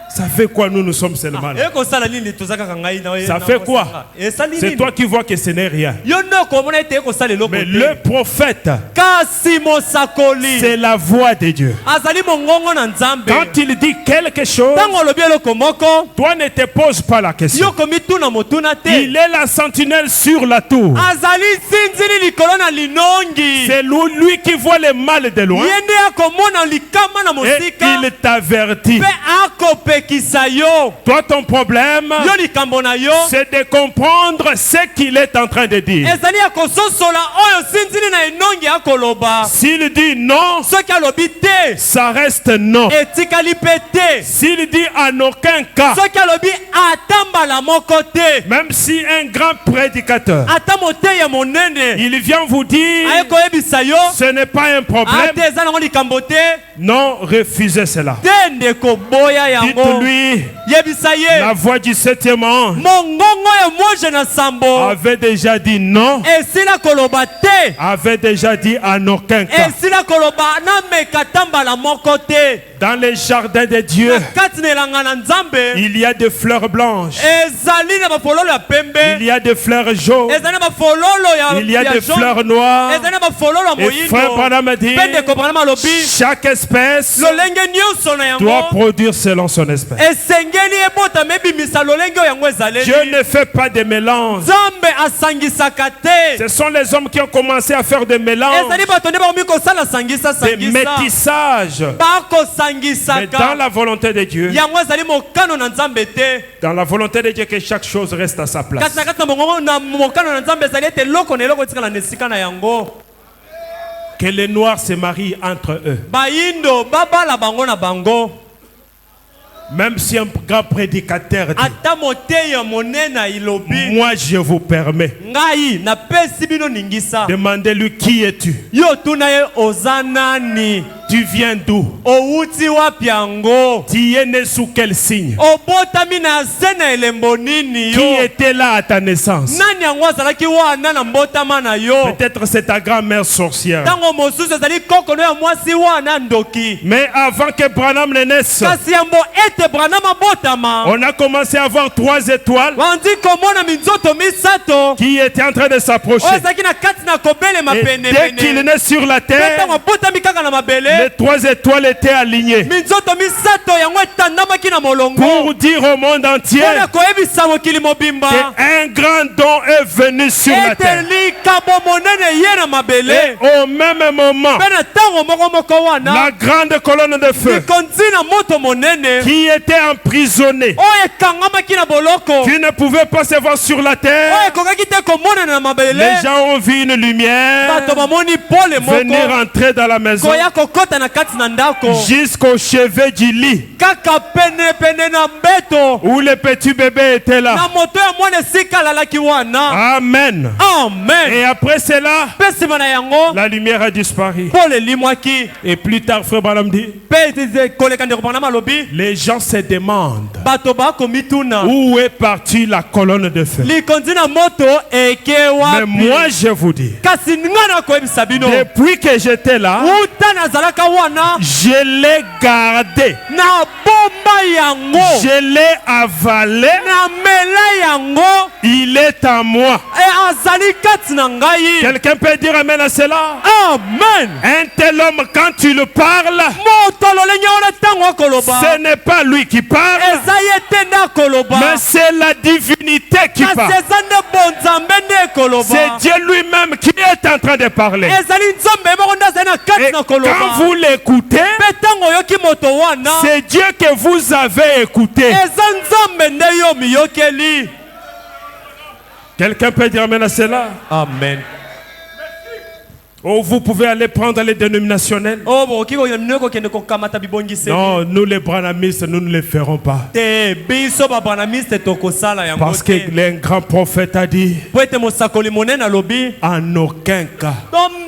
Ça fait quoi nous sommes seulement là? Eko sala nini tozaka ngai na. Ça fait quoi? C'est toi qui vois que ce n'est rien. Yo no komona ete eko sala loko. Mais le prophète, Kasi mosakoli. c'est la voix de Dieu. Azali mongongo na nzambe. Quand il dit quelque chose, Tango lobi eloko moko. toi ne te pose pas la question. Yo komituna motuna te. Il est la sentinelle sur la tour. Azali sinzili likolo na linongi. C'est lui qui voit le mal de loin. Yende akomona likama na Et mosika. il t'avertit. Pe akopekisa kolekisa yo. Toi, ton problème, Yo likambo na yo. c'est de comprendre ce qu'il est en train de dire. Ezali ya kososola oyo sinzili na enongi ya koloba. S'il dit non, Soki alobi te, ça reste non. etikali pe te. S'il dit en aucun cas, Soki alobi atambala moko te, même si un grand prédicateur, ata moteya monene, il vient vous dire, aye koyebisa yo, ce n'est pas un problème. ate eza nango likambo te, Non, refusez cela. te ndeko boya yango. Dites-lui, Yebisa ye, la voix du 7e ange mongongo ya moje na sambo, avait déjà dit non, esila koloba te, avait déjà dit en aucun cas. esila koloba na meka tambala moko te. Dans les jardins de Dieu, Kati na elanga na Nzambe, il y a des fleurs blanches, ezali na bafololo ya pembe, il y a des fleurs jaunes, ezali na bafololo ya il y a ya des jaune, fleurs noires. ezali na bafololo ya Et frère moyindo. Branham dit, Pe ndeko Branham alobi, chaque espèce lolenge nyonso na doit yango produire selon son espèce. esengeli ebotama ebimisa lolenge oyo yango ezaleli. Dieu ne fait pas de mélange. Nzambe asangisaka te. Ce sont les hommes qui ont commencé à faire des mélanges, Ezali bato nde bakomi kosala sangisa des sangisa, métissages. Mais bakosangisaka dans la volonté de Dieu, yango ezali mokano na Nzambe te. dans la volonté de Dieu, que chaque chose reste à sa place. Kasi na kati na mongongo na mokano na Nzambe ezali ete eloko na eloko etikala na esika na yango. Que les noirs se marient entre eux. Bayindo babala bango na bango. Même si un grand prédicateur dit, Ata moteya monena ilobi, moi je vous permets, ngai napesi bino ningisa. demandez-lui qui es-tu, Yo tuna ye oza nani? tu viens d'où, Outi wapi yango? tu es né sous quel signe, Obotami na se na elembo nini qui yo? était là à ta naissance. Nani yango azalaki wana na mbotama na yo? Peut-être c'est ta grand-mère sorcière. Tango mosusu ezali kokono ya mwasi wana ndoki. Mais avant que Branham ne naisse, Kasi yambo ete Branham abotama, on a commencé à voir 3 étoiles wandi komona minzoto misato qui étaient en train de s'approcher. oyo ezalaki na kati na kobele Et dès qu'il mapenepene. naît sur la Pe terre, ntango abotami kaka na mabele, les 3 étoiles étaient alignées minzoto misato yango etandamaki na molongo pour dire au monde entier mpona koyebisa mokili mobimba qu'un grand don est venu sur la ete terre. likambo monene ye na Et mabele. au même moment, Mpe na ntango moko wana la grande colonne de feu likonzi na moto monene qui était emprisonnée, oyo ekangamaki na boloko, qui ne pouvait pas se voir sur la oyo terre, ekokaki te komonana na mabele. les gens ont vu une lumière Bato bamoni pole venir moko entrer dans la maison koya kokota na kati na ndako jusqu'au chevet du lit kaka penepene na mbeto où le petit bébé était na là. moto ya mwana esika alalaki wana. Amen. Amen. Et après cela, Mpe nsima na yango la lumière a disparu. pole elimwaki. Et plus tard, frère Branham dit, Mpe koleka ndeko Branham alobi les gens se demandent bato bakomituna où est partie la colonne de feu. likonzi na moto eke Mais wapi. moi, je vous dis, Kasi nga nakoyebisa bino depuis que j'étais là, uta nazalaka wana je l'ai gardé, na bomba yango je l'ai avalé, na mela yango il est à moi. azali kati na ngai. Quelqu'un peut dire amen à cela? Amen. Un tel homme, quand tu le parles, Moto lolenge wana ntango akoloba ce n'est pas lui qui parle, eza ye te nde akoloba, mais c'est la divinité qui kasi parle. eza nde bonzambe nde ekoloba. C'est Dieu lui-même qui est en train de parler. Ezali nzambe moko nde azali na Et kati na quand koloba. vous l'écoutez, Mpe ntango oyoki moto wana c'est Dieu que vous avez écouté. eza nzambe nde yo miyokeli. Quelqu'un peut dire amen à cela? Amen. Oh, vous pouvez aller prendre les dénominationnels. Oh bokoki koyonne kokende kokamata bibongiseli Non, nous les branhamistes, nous ne le ferons pas. te. Biso babranamiste tokosala yango Parce que te. le grand prophète a dit, Po ete mosakoli monene alobi en aucun cas,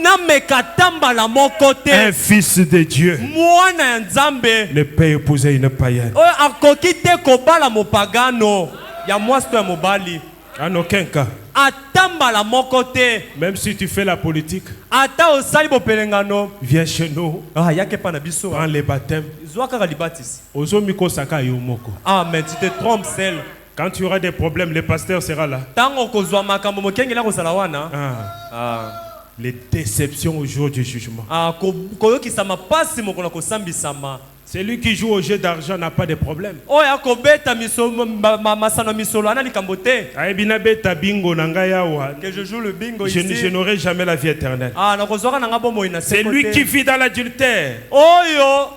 nameka tambala moko un te fils de Dieu mwana ya nzambe ne peut épouser une païenne. oyo akoki te kobala mopagano ya mwasi to ya mobali. En aucun cas. Atambala moko te. Même si tu fais la politique, Ata osali bopelengano viens chez nous, yake pa na biso prends les baptêmes. zwa kaka libatisi. Ozomiko saka yomoko. Amen. Tu te trompes seul. Quand tu auras des problèmes, le pasteur sera là. Tango kozwa makambo mokengela kosala wana Les déceptions au jour du jugement. koyokisa mapasi mokolo kosambisama. Celui qui joue au jeu d'argent n'a pas de problème. Oyo akobeta masano misolo ana likambo te. Aebinabeta bingo nangayawa. Que je joue le bingo Je ici. n'aurai jamais la vie éternelle. Nakozwaka nanga bomoi na C'est lui qui vit dans l'adultère. Oyo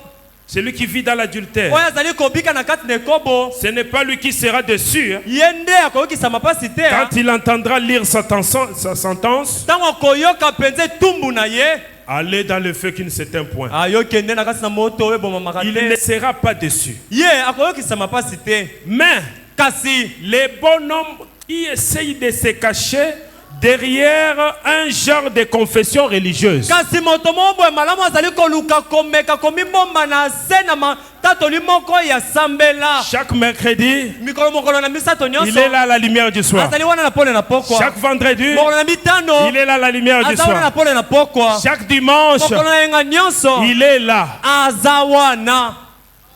Celui qui vit dans l'adultère, oyo azali kobika na kati na ekobo ce n'est pas lui qui sera dessus. ye nde akoyokisama mpasi te. Quand il entendra lire sa sentence, ntango akoyoka mpenza etumbu na ye allez dans le feu qui ne s'éteint point. ayokende na kasi na moto oyo ebomamaka Il ne te sera pas dessus. ye akoyokisama mpasi te. Mais kasi les bonhommes qui essayent de se cacher derrière un genre de confession religieuse, kasi moto moko boye malamu azali koluka komeka komibomba na se na matatoli moko ya sambela chaque mercredi, mikolo mokolo na misato nyonso il est là à la lumière du soir. azali wana na pole na pokwa. Chaque vendredi, mokolo na mitano il est là à la lumière du aza wana na soir. pole na pokwa. Chaque dimanche, mokolo na yenga nyonso il est là. aza wana.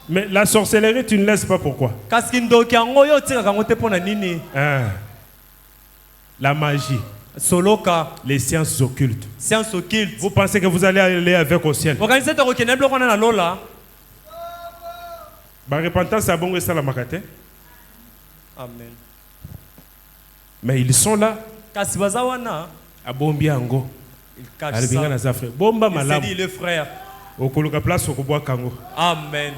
Mais la sorcellerie, tu ne laisses pas pourquoi? kasi ndoki yango yo otikaka yango te mpo na nini? La magie, soloka les sciences occultes. science occulte. Vous pensez que vous allez aller avec au ciel? okanisi ete okende biloko wana na lola. La repentance a bon ça la makate. Amen. Mais ils sont là. kasi baza wana À Bombiango. il cache Alibinga ça. na zafre. Bomba Il s'est malamu. dit, le frère. Okoluka place okubwa kango. Amen.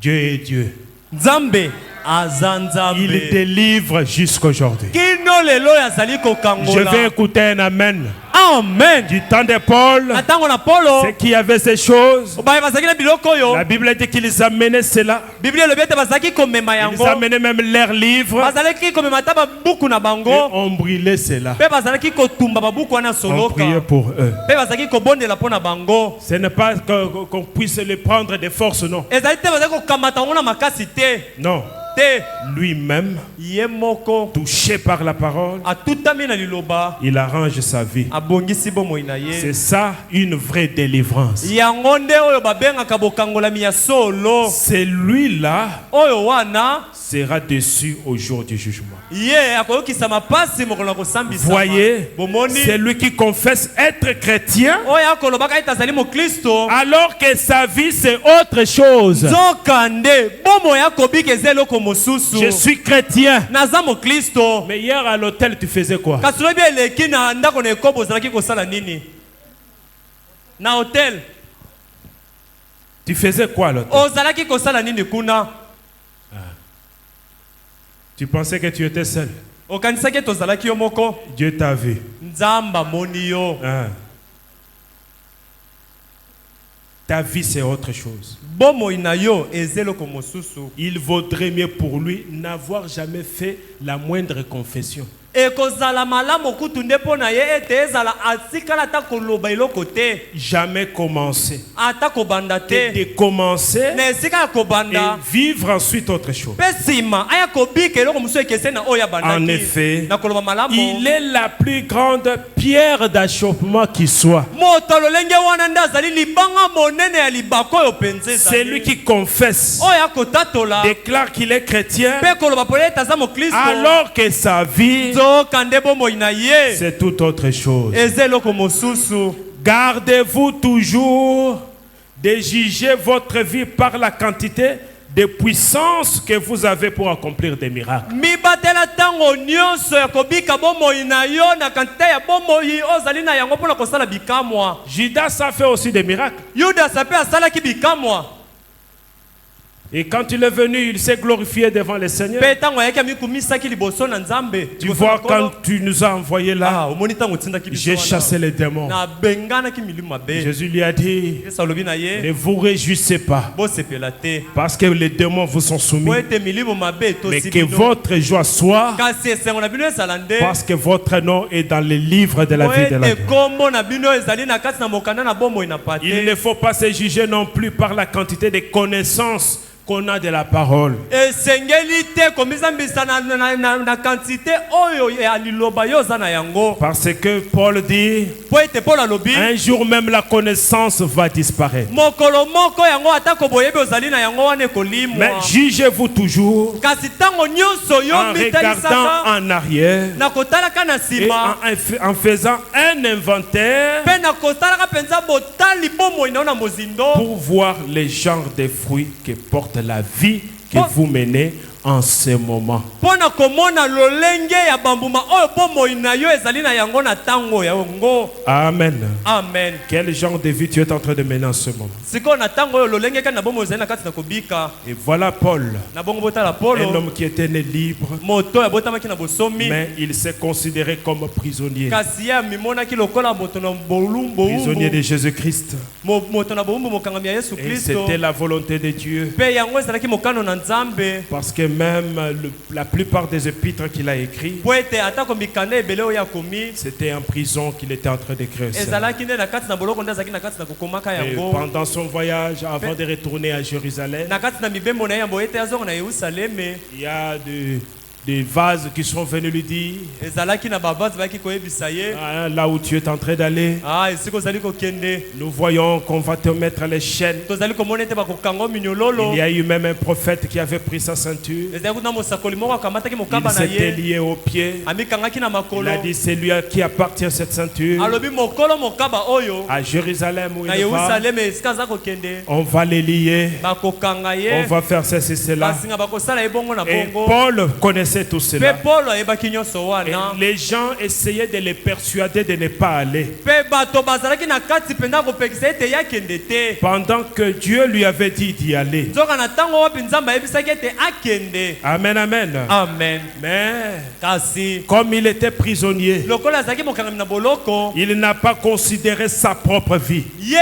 Dieu est Dieu. Nzambe aza Nzambe. Il délivre jusqu'aujourd'hui. kino lelo yazali Je kokangola. vais écouter un amen. Amen. Du temps de Paul, na ntango na polo c'est qu'il y avait ces choses. baye bazalaki na biloko oyo La Bible dit qu'ils amenaient cela. biblia elobi ete bazalaki komema Ils yango. amenaient même leurs livres. bazalaki komema ata babuku na Et bango on brûlait cela. mpe bazalaki kotumba babuku wana On soloka priait pour eux. mpe bazalaki kobondela mpo na bango. Ce n'est pas qu'on puisse les prendre de force, non. ezali te bazalaki kokamata yango na makasi te. Non. te Lui-même, ye moko touché par la parole, atutami na liloba il arrange sa vie. abongisi bomoi na C'est ye. ça une vraie délivrance. yango nde oyo babengaka bokangolami ya solo. Celui-là oyo wana sera déçu au jour du jugement. ye akoyokisama pasi mokolo na kosambisama. Voyez, bomoni c'est lui qui confesse être chrétien oyo akolobaka ete azali mokristo alors que sa vie c'est autre chose. nzokande bomoi akobika eza eloko mosusu. Je suis chrétien. naza mokristo. Mais hier à l'hôtel, tu faisais quoi? kasi lobi eleki na ndako na ekobo ozalaki kosala nini na hotel? Tu faisais quoi à l'hôtel? ozalaki kosala nini kuna? Tu pensais que tu étais seul. okanisaki ete ozalaki yo moko? Dieu t'a vu. nzamba moni yo. Ta vie c'est autre chose. bomoi na yo eza eloko mosusu. Il vaudrait mieux pour lui n'avoir jamais fait la moindre confession. ekozala malamu kutu nde mpo na ye ete ezala atikala ata koloba eloko te. Jamais commencer. ata kobanda te. De commencer na esika ya kobanda et vivre ensuite autre chose. mpe nsima aya kobika eloko mosusu ekeseni na oyo En abandaki. effet, na koloba malamu il est la plus grande pierre d'achoppement qui soit. moto lolenge wana nde azali libanga monene ya libako oyo mpenza C'est lui qui confesse, oyo akotatola déclare qu'il est chrétien mpe koloba pole ete aza mokristo. alors que sa vie nzokande bomoi na ye c'est tout autre chose. eza eloko mosusu. Gardez-vous toujours de juger votre vie par la quantité de puissance que vous avez pour accomplir des miracles. mibatela ntango nyonso ya kobika bomoi na yo na kantite ya bomoi oyo ozali na yango mpona kosala bikamwa. Judas a fait aussi des miracles. yudasa mpe asalaki bikamwa. Et quand il est venu, il s'est glorifié devant le Seigneur. mpe ntango ayaki amikumisaki liboso na nzambe. Tu vois, quand tu nous as envoyés là, omoni ntango otindaki biso j'ai wana. chassé les démons. nabenganaki milimu mabe. Jésus lui a dit, yesu alobi na ne ye vous réjouissez pas, bosepela te parce que les démons vous sont soumis, po ete milimu mabe mais etosi que bino. votre joie soit, kasi esengo na bino ezala nde parce que votre nom est dans les livres de la po vie de la ete vie. kombo na bino ezali na kati na mokanda na bomoi na pa Il ne te. faut pas se juger non plus par la quantité de connaissances qu'on a de la parole. esengeli te komizambisa na kantite oyo ya liloba yo oza na yango. Parce que Paul dit, po ete polo alobi un jour même la connaissance va disparaître. mokolo moko yango atako boyebi ozali na yango wana Mais ekolimwa. jugez-vous toujours kasi ntango nyonso yo en regardant mitalisaka en arrière na kotalaka na et nsima en faisant un inventaire mpe na kotalaka mpenza botali bomoi na yo na mozindo pour voir les genres de fruits que porte la vie que Bon. vous menez en ce moment. Pona komona lolenge ya bambuma oyo bomoi na yo ezali na yango na tango ya yango. Amen. Amen. Quel genre de vie tu es en train de mener en ce moment? Siko na tango oyo lolenge ka na bomoi ezali na kati na kobika. Et voilà Paul, Na bongo botala Polo. un homme qui était né libre, Moto ya botamaki na bosomi. mais il s'est considéré comme prisonnier. Kasi ya mimonaki lokola moto na bolumbo. Prisonnier de Jésus-Christ. Moto na bolumbo mokangami ya Yesu Et Kristo. c'était la volonté de Dieu. Pe yango ezalaki mokano na Nzambe. Parce que même la plupart des épîtres qu'il a écrits, Po ete atako mikanda ebele oyo akomi. c'était en prison qu'il était en train d'écrire ça. Ezalaki nde na kati na boloko nde azalaki na kati na kokomaka Et yango. pendant son voyage, avant de retourner à Jérusalem, Na kati na mibembo na ye yambo ete azonga na Yerusaleme. il y a des vases qui sont venus lui dire, Ezalaki na babazi baki koyebisa ye. ah, là où tu es en train d'aller, Ah, esiko ozali kokende. nous voyons qu'on va te mettre les chaînes. Tozali komona ete bakokango minyololo. Il y a eu même un prophète qui avait pris sa ceinture. Ezali kuna mosakoli moko akamataki Il mokaba na s'était ye. lié aux pieds. Amikangaki na Il makolo. a dit, c'est lui à qui appartient cette ceinture. Alobi mokolo mokaba oyo. À Jérusalem où Na il va, Yerusaleme esika aza kokende. on va les lier. Bakokanga On ye. va faire ceci, cela. Basinga bakosala ye bongo na Et bongo. Paul connaissait tout Pe cela. Paul ayebaki nyonso Et wana. les gens essayaient de les persuader de ne pas aller. Pe bato bazalaki na kati mpenza kopekisa ete ye akende te. Pendant que Dieu lui avait dit d'y aller. Nzoka na ntango wapi Nzambe ayebisaki ete akende. Amen, amen. Amen. Mais Kasi comme il était prisonnier, lokola azalaki mokangami na boloko, il n'a pas considéré sa propre vie. ye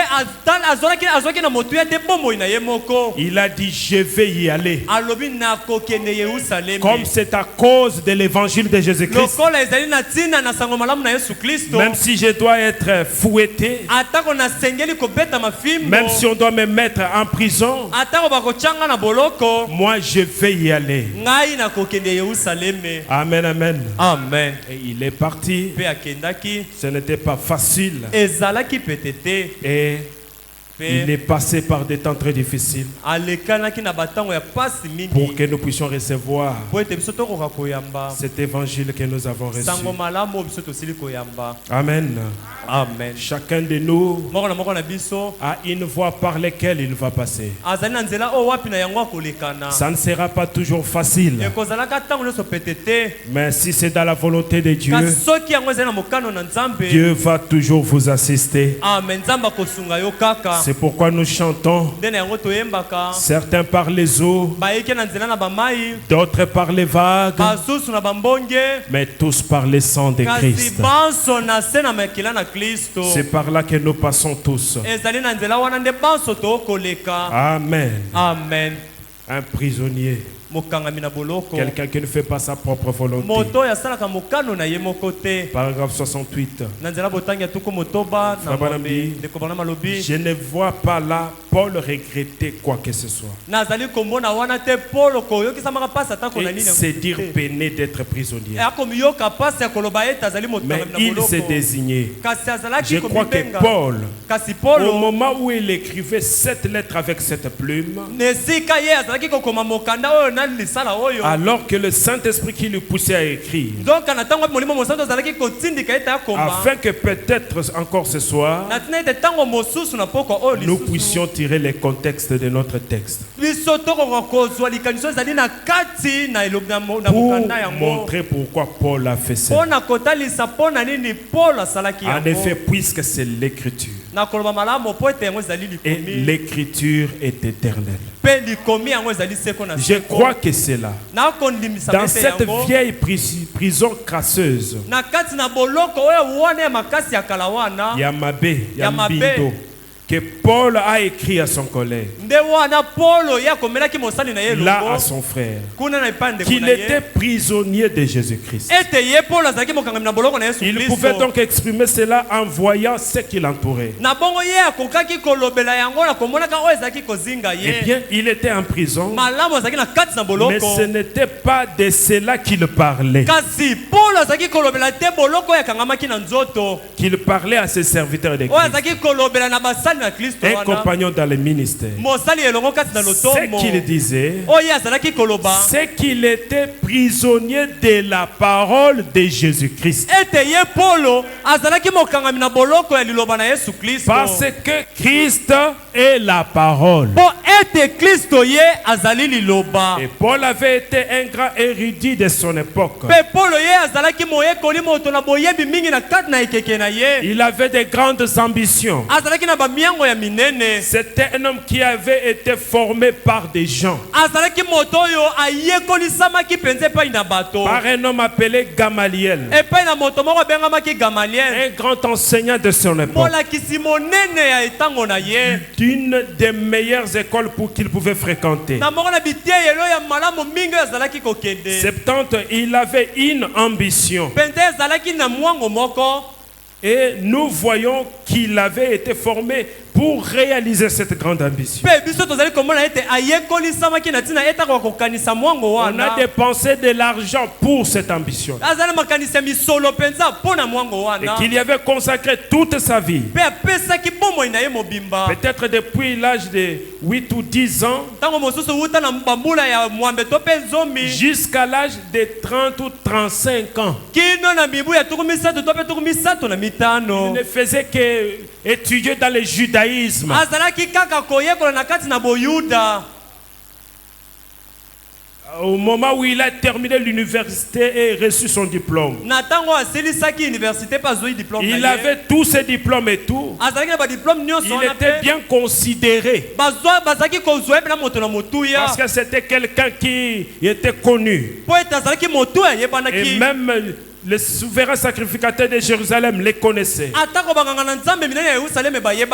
azwaki na motu ye te bomoi na ye moko. Il a dit, je vais y aller. Alobi nakokende Yerusaleme. Comme c'est à cause de l'évangile de Jésus-Christ, lokola ezali na ntina na sango malamu na Yesu Kristo. même si je dois être fouetté, Atako nasengeli kobeta mafimbo. même si on doit me mettre en prison, Atako bakotyanga na boloko. moi je vais y aller. Ngai nakokende Yerusaleme. Amen, amen. Amen. Et il est parti. Pe akendaki. Ce n'était pas facile. Ezalaki pete te. Et il Pe est passé par des temps très difficiles alekanaki na batango ya pasi pour mingi. que nous puissions recevoir Po ete biso tokoka koyamba. cet évangile que nous avons reçu. Sango malamu oyo biso tosili koyamba. Amen. Amen. Chacun de nous Moko na biso a une voie par laquelle il va passer. azali na nzela oyo wapi na yango akolekana. Ça ne sera pas toujours facile. Ekozalaka ntango nyonso pete te. Mais si c'est dans la volonté de Dieu, Kasi soki yango ezali na mokano na Nzambe. Dieu va toujours vous assister. Amen. Nzambe akosunga yo kaka. C'est pourquoi nous chantons, Nde na yango toyembaka. certains par les eaux, Bayeki na nzela na bamai. d'autres par les vagues, Basusu na bambonge. mais tous par le sang de Kasi Christ. banso na se na makila na Kristo. C'est par là que nous passons tous. Ezali na nzela wana nde banso tokoleka. Amen. Amen. Un prisonnier, Mokangami na boloko. quelqu'un qui ne fait pas sa propre volonté. Moto ya salaka mokano na ye moko te. Paragraphe 68. Na nzela botangi ya tuku motoba na Frère mabe. Banambi. Ndeko bana malobi. Je ne vois pas là Paul regretter quoi que ce soit. Nazali komona wana te Polo koyokisa maka pasi atako na Et nini. c'est dire peiné d'être prisonnier. Akomiyoka pasi ya koloba ete azali moto Mais na il boloko. s'est désigné. Kasi azalaki Je crois que komibenga. Paul, Kasi au Polo moment où il écrivait cette lettre avec cette plume, nesika ye azalaki kokoma mokanda oyo na lisala oyo. alors que le Saint-Esprit qui le poussait à écrire, Donc na ntango molimo mosantu azalaki kotindika ete akoma. afin que peut-être encore ce soir, Na tina ete ntango mosusu na poko oyo nous lisusu. puissions tirer les contextes de notre texte Biso tokoka kozwa likanisi ezali na kati na elobi na pour mokanda yango. montrer pourquoi Paul a fait ça. Pona kotalisa pona nini Paul asalaki En yango. effet, puisque c'est l'écriture, Na koloba malamu po ete yango ezali et likomi. l'écriture est éternelle. Pe likomi yango ezali seko na Je seko. crois que c'est là. Na kondimisa Dans pete cette yango. vieille prison crasseuse, Na kati na boloko oyo wana ya makasi ya kala wana. Yamabe, Yamabe. Yambindo, que Paul a écrit à son collègue, Nde wana Polo ya komelaki mosali na ye là longo. à son frère, Kuna na ipande qu'il kuna était ye. prisonnier de Jésus-Christ. Ete ye Polo azalaki mokangami na boloko na Yesu Il Kristo. pouvait donc exprimer cela en voyant ce qui l'entourait. Na bongo ye akokaki kolobela yango na komonaka oyo ezalaki kozinga Eh ye. bien, il était en prison, Malamu azalaki na kati na mais boloko. ce n'était pas de cela qu'il parlait. Kasi Polo azalaki kolobela te boloko oyo akangamaki na nzoto. Qu'il parlait à ses serviteurs de Oyo Christ, azalaki kolobela na basali na Kristo un wana. compagnon dans le ministère. Mosali elongo kati na Ce lotomo. qu'il disait, Oyo azalaki koloba. c'est qu'il était prisonnier de la parole de Jésus-Christ. Ete ye Polo azalaki mokangami na boloko ya liloba na Yesu Kristo. Parce que Christ est la parole. Po ete Kristo ye azali liloba. Et Paul avait été un grand érudit de son époque. Pe Paulo ye azalaki moyekoli moto na boyebi mingi na kati na ekeke na ye. Il avait de grandes ambitions. Azalaki na bamiango ya minene. C'était un homme qui avait été formé par des gens. Azalaki moto oyo ayekolisamaki penza epai na bato. Par un homme appelé Gamaliel. Epai na moto moko abengamaki Gamaliel. Un grand enseignant de son époque. Molakisi monene ya etango na ye. D'une des meilleures écoles pour qu'il pouvait fréquenter. Na moko na biteyelo ya malamu mingi azalaki kokende. 70, il avait une ambition. Penza azalaki na mwango moko. Et nous voyons qu'il avait été formé pour réaliser cette grande ambition. On a dépensé de l'argent pour cette ambition. Et qu'il y avait consacré toute sa vie. Peut-être depuis l'âge de 8 ou 10 ans jusqu'à l'âge de 30 ou 35 ans. Il ne faisait qu'étudier dans le judaïsme. Au moment où il a terminé l'université et reçu son diplôme, il avait tous ses diplômes et tout. Il était bien considéré parce que c'était quelqu'un qui était connu. Et même le souverain sacrificateur de Jérusalem les connaissait.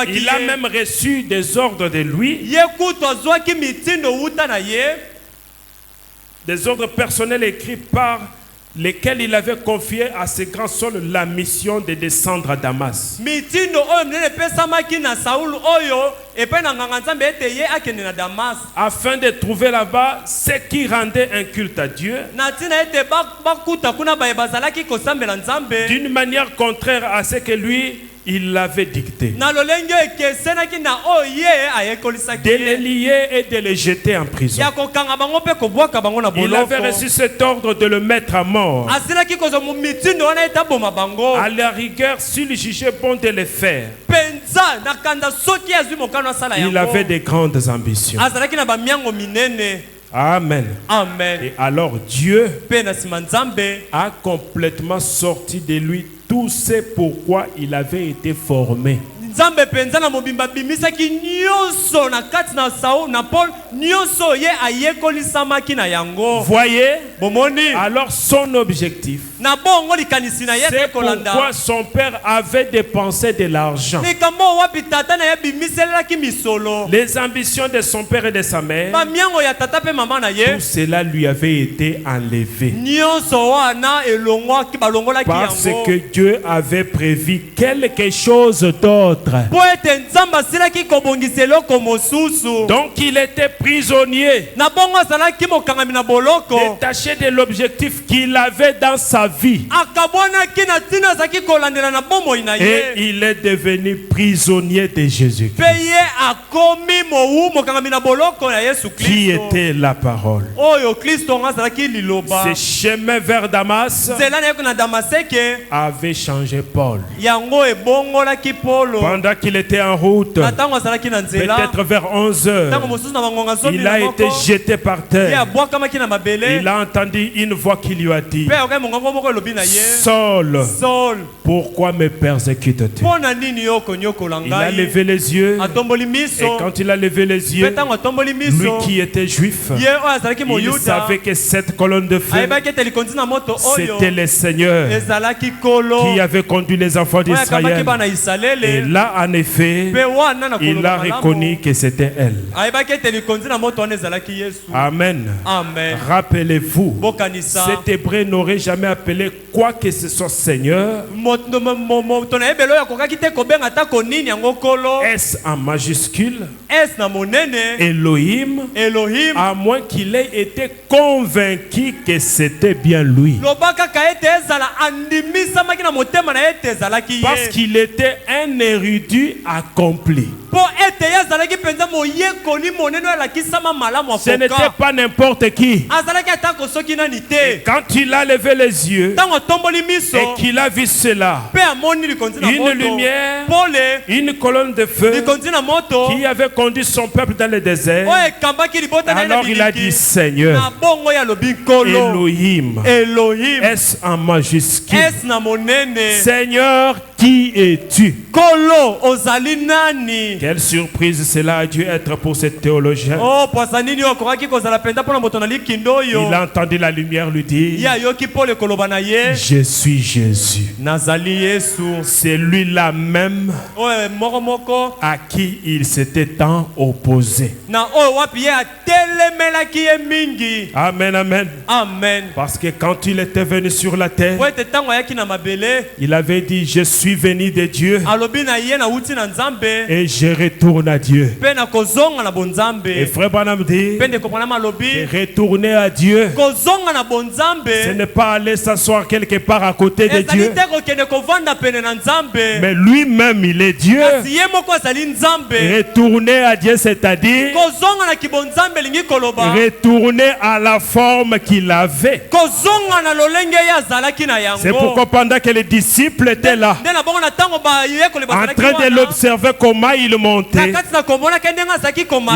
Il a même reçu des ordres de lui, des ordres personnels écrits par lesquels il avait confié à ses grands Saul la mission de descendre à Damas. Afin de trouver là-bas ce qui rendait un culte à Dieu d'une manière contraire à ce que lui il l'avait dicté. De les lier et de les jeter en prison. Il avait reçu cet ordre de le mettre à mort. À la rigueur, s'il jugeait bon de le faire. Il avait de grandes ambitions. Amen. Amen. Et alors Dieu a complètement sorti de lui tout ce pourquoi il avait été formé. Voyez, alors son objectif, c'est pourquoi son père avait dépensé de l'argent. Les ambitions de son père et de sa mère, tout cela lui avait été enlevé. Parce que Dieu avait prévu quelque chose d'autre. Donc il était prisonnier, détaché de l'objectif qu'il avait dans sa vie. Et il est devenu prisonnier de Jésus. Qui était la parole. Ce chemin vers Damas avait changé Paul. Pendant qu'il était en route, peut-être vers 11 heures, il a été jeté par terre. Il a entendu une voix qui lui a dit: Saul, pourquoi me persécutes-tu? Il a levé les yeux, et quand il a levé les yeux, lui qui était juif, il savait que cette colonne de feu, c'était le Seigneur qui avait conduit les enfants d'Israël. Et là, en effet, il a reconnu que c'était elle. Amen. Rappelez-vous, cet hébreu n'aurait jamais appelé quoi que ce soit Seigneur. S en majuscule, Elohim, à moins qu'il ait été convaincu que c'était bien lui. Parce qu'il était un érudit accompli. Ce n'était pas n'importe qui. Quand il a levé les yeux et qu'il a vu cela, une lumière, une colonne de feu qui avait conduit son peuple dans le désert, alors il a dit Seigneur, Elohim, S en majuscule, Seigneur, qui es-tu? Quelle surprise cela a dû être pour ce théologien. Il a entendu la lumière lui dire je suis Jésus. C'est lui-là même à qui il s'était tant opposé. Amen, amen. Parce que quand il était venu sur la terre, il avait dit je suis venu de Dieu et je retourne à Dieu. Et frère Branham dit retourner à Dieu, ce n'est pas aller s'asseoir quelque part à côté de Dieu, mais lui-même il est Dieu. Retourner à Dieu, c'est-à-dire retourner à la forme qu'il avait. C'est pourquoi pendant que les disciples étaient là en train de l'observer comment il montait,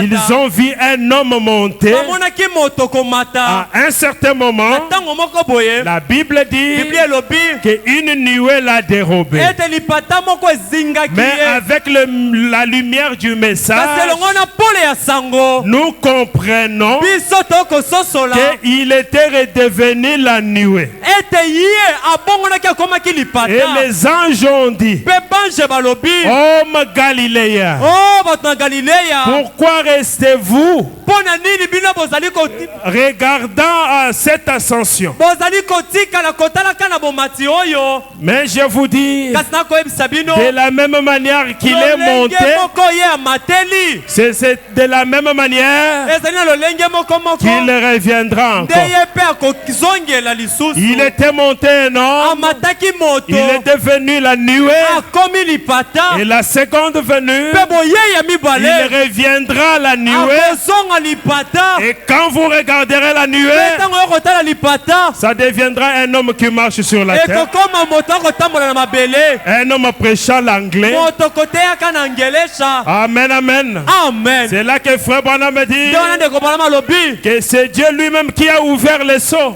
ils ont vu un homme monter. À un certain moment, la Bible dit qu'une nuée l'a dérobé. Mais avec la lumière du message, nous comprenons qu'il était redevenu la nuée. Et les anges ont dit homme galiléen, pourquoi restez-vous regardant à cette ascension? Mais je vous dis, de la même manière qu'il est monté, c'est de la même manière qu'il reviendra encore. Il était monté un homme, il est devenu la nuée, et la seconde venue, il reviendra la nuée. Et quand vous regarderez la nuée, ça deviendra un homme qui marche sur la terre, un homme prêchant l'anglais. Amen, amen. C'est là que frère Branham dit que c'est Dieu lui-même qui a ouvert les seaux.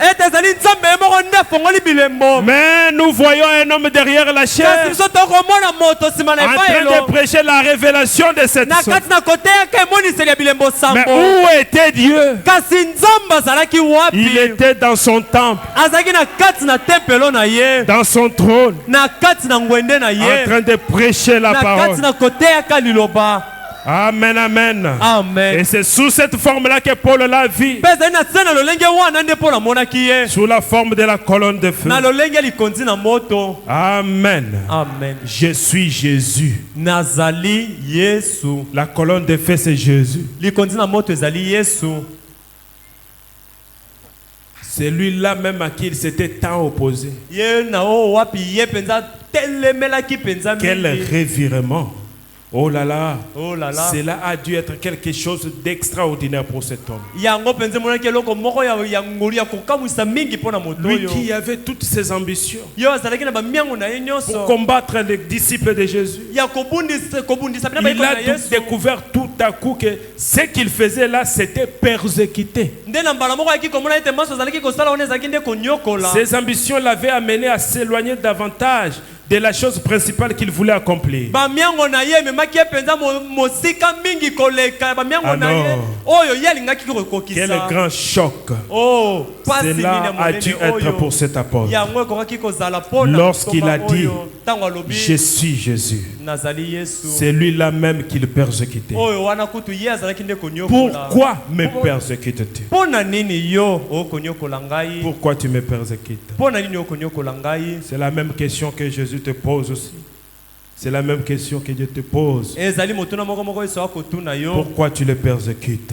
Mais nous voyons un homme derrière la chair en train de prêcher la révélation de cette sceau. Mais où était Dieu? Il était dans son temple, dans son trône, en train de prêcher la parole. Amen, amen. Et c'est sous cette forme-là que Paul l'a vu, sous la forme de la colonne de feu. Amen. Je suis Jésus. La colonne de feu, c'est Jésus. C'est lui-là même à qui il s'était tant opposé. Quel revirement. Oh là là, cela a dû être quelque chose d'extraordinaire pour cet homme. Lui qui avait toutes ses ambitions pour combattre les disciples de Jésus. Il a découvert tout à coup que ce qu'il faisait là, c'était persécuter. Ses ambitions l'avaient amené à s'éloigner davantage de la chose principale qu'il voulait accomplir. Ah non. Quel grand choc. Cela a dû être pour cet apôtre. Lorsqu'il a dit je suis Jésus, c'est lui-là même qui le persécutait. Pourquoi me persécutes-tu? Pourquoi tu me persécutes? C'est la même question que Jésus te pose aussi. C'est la même question que Dieu te pose. Pourquoi tu le persécutes?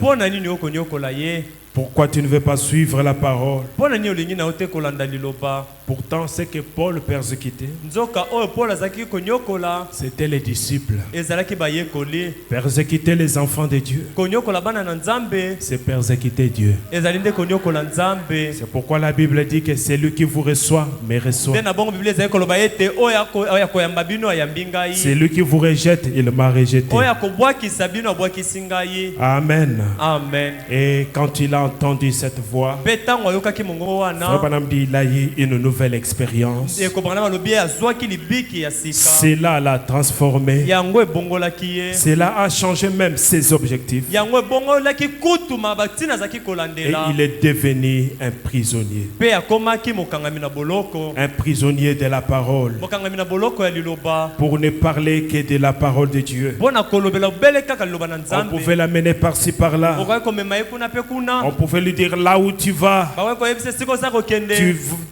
Pourquoi tu ne veux pas suivre la parole? mpo na nini olingi na yo te kolanda liloba? Pourtant, ce que Paul persécutait, Nzoka oyo Paul azalaki konyokola c'était les disciples. ezalaki bayekoli. Persécuter les enfants de Dieu, Konyokola bana na Nzambe c'est persécuter Dieu. ezali nde konyokola Nzambe. C'est pourquoi la Bible dit que celui qui vous reçoit me reçoit. Nde na bongo Biblia ezali koloba ete oyo akoyamba bino ayambi ngai. Celui qui vous rejette, il m'a rejeté. Oyo akobwakisa bino abwakisi ngai. Amen. Amen. Et quand il a entendu cette voix, Mpe ntango ayokaki mongongo wana Frère Branham dit il a eu une nouvelle expérience. ekobana balobi azwaki libiki ya sika. Cela l'a transformé. Yango ebongolaki ye. Cela a changé même ses objectifs. Yango ebongolaki kutuma batina azalaki Et kolandela. il est devenu un prisonnier. Mpe akomaki mokangami na boloko. Un prisonnier de la parole. Mokangami na boloko ya liloba. Pour ne parler que de la parole de Dieu. Mpona kolobela obele kaka liloba na On Nzambe. pouvait l'amener par-ci par-là. Okoki komema ye kuna mpe kuna. On pouvait lui dire là où tu vas. Bakoki koyebisa esika oza kokende.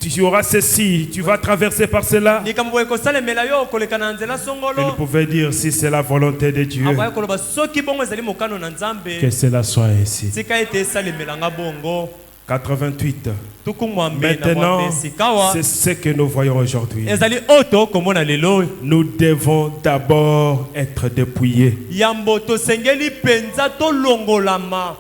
Tu auras ceci. Tu vas traverser par cela. likambo boye kosalemela yo koleka na nzela Il songolo. pouvait dire si c'est la volonté de Dieu, Akoki koloba soki bongo ezali mokano na Nzambe. que cela soit ainsi. Tika ete esalemelanga bongo. 88. Tuku mwambe na Maintenant, mwambe sikawa. c'est ce que nous voyons aujourd'hui. Ezali oto komona lelo. Nous devons d'abord être dépouillés. Yambo tosengeli penza tolongolama.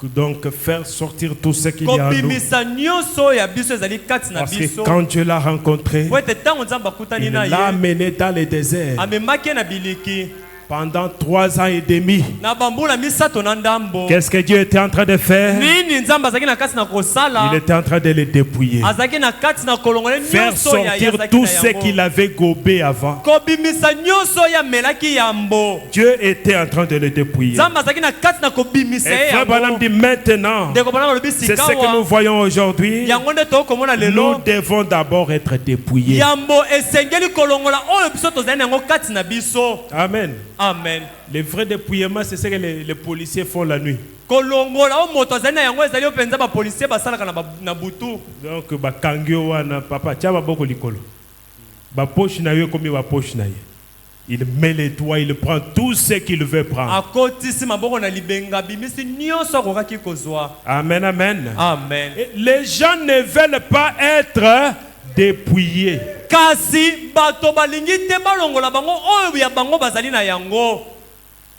Donc faire sortir tout ce qu'il y a en nous. Kobimisa nyonso ya biso ezali kati na Parce que biso. quand Dieu l'a rencontré, Po ete ntango Nzambe akutani il na l'a ye. amené dans le désert Amemaki na biliki. pendant 3 ans et demi. Na bambula misato na ndambo. Qu'est-ce que Dieu était en train de faire? Nini Nzambe azaki na kati na kosala. Il était en train de les dépouiller. Azaki na kati na kolongola Faire nyonso ya sortir yazaki tout na ce qu'il yango. avait gobé avant. Kobimisa nyonso ya melaki yambo. Dieu était en train de le dépouiller. Nzambe azaki na kati na kobimisa Et ye Frère Branham yango. dit maintenant, Ndeko bana balobi c'est ce que nous sikawa. voyons aujourd'hui. Yango nde tokomona Nous lelo. devons d'abord être dépouillés. Yambo esengeli kolongola oyo biso tozali na yango kati na biso. Amen. Amen. Le vrai dépouillement, c'est ce que les policiers font la nuit. Kolongola o moto azali na yango ezali openza ba policier basalaka na butu. Donc, bakangyo wana papa, tia maboko likolo. Ba poche na yo comme ba poche na ye. Il met les doigts, il prend tout ce qu'il veut prendre. Akotisi maboko na libenga bimisi nyonso akokaki kozwa. Amen, amen. Amen. Et les gens ne veulent pas être dépouillés. Kasi bato balingi te balongola bango oyo ya bango bazali na yango.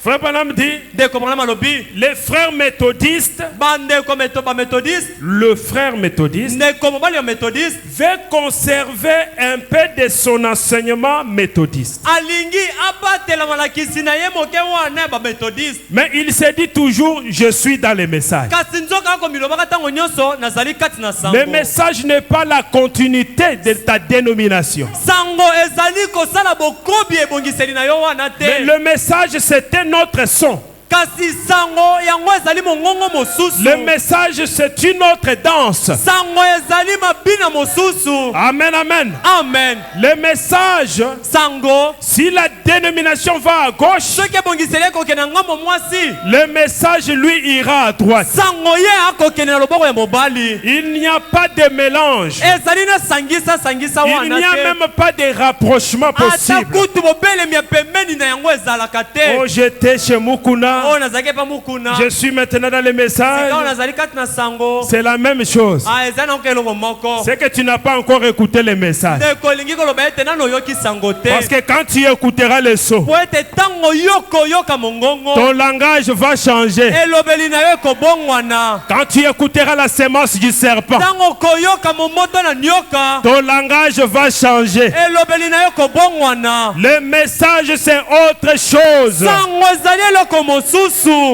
Frère Branham dit, Ndeko Branham alobi les frères méthodistes, bandeko méthodiste, le frère méthodiste ndeko mobali ya méthodiste veut conserver un peu de son enseignement méthodiste. alingi abatela malakisi na ye moke wana ba méthodiste. Mais il se dit toujours, je suis dans le message. Kasi nzoka ako milobaka ntango nyonso nazali kati na sango. Le message n'est pas la continuité de ta dénomination. Sango ezali kosala bokobi ebongiseli na yo wana Mais te. le message, c'était notre son. Kasi sango yango ezali mongongo mosusu. Le message, c'est une autre danse. Sango ezali mabina mosusu. Amen, amen. Amen. Le message, Sango si la dénomination va à gauche, soki ebongiseli ekokende ngambo mwasi. le message, lui, ira à droite. Sango ye akokende na loboko ya mobali. Il n'y a pas de mélange. Ezali na sangisa Il wana n'y a te. même pas de rapprochement Ata possible. kutu bobelemi ya pembeni na yango ezalaka te. Oh, j'étais chez Mukuna. Oh nazalaki pa mukuna. Je suis maintenant dans le message. Sika nazali kati na sango. C'est la même chose. Ah ezali na eloko moko. C'est que tu n'as pas encore écouté le message. Ndeko olingi koloba ete nano oyoki sango te. Parce que quand tu écouteras le son, Po ete ntango yokoyoka mongongo. ton langage va changer. Elobeli na yo ekobongwana. Quand tu écouteras la sémence du serpent, Ntango koyoka momoto na nyoka. ton langage va changer. Elobeli na yo ekobongwana. Le message, c'est autre chose. Sango ezali eloko mosusu.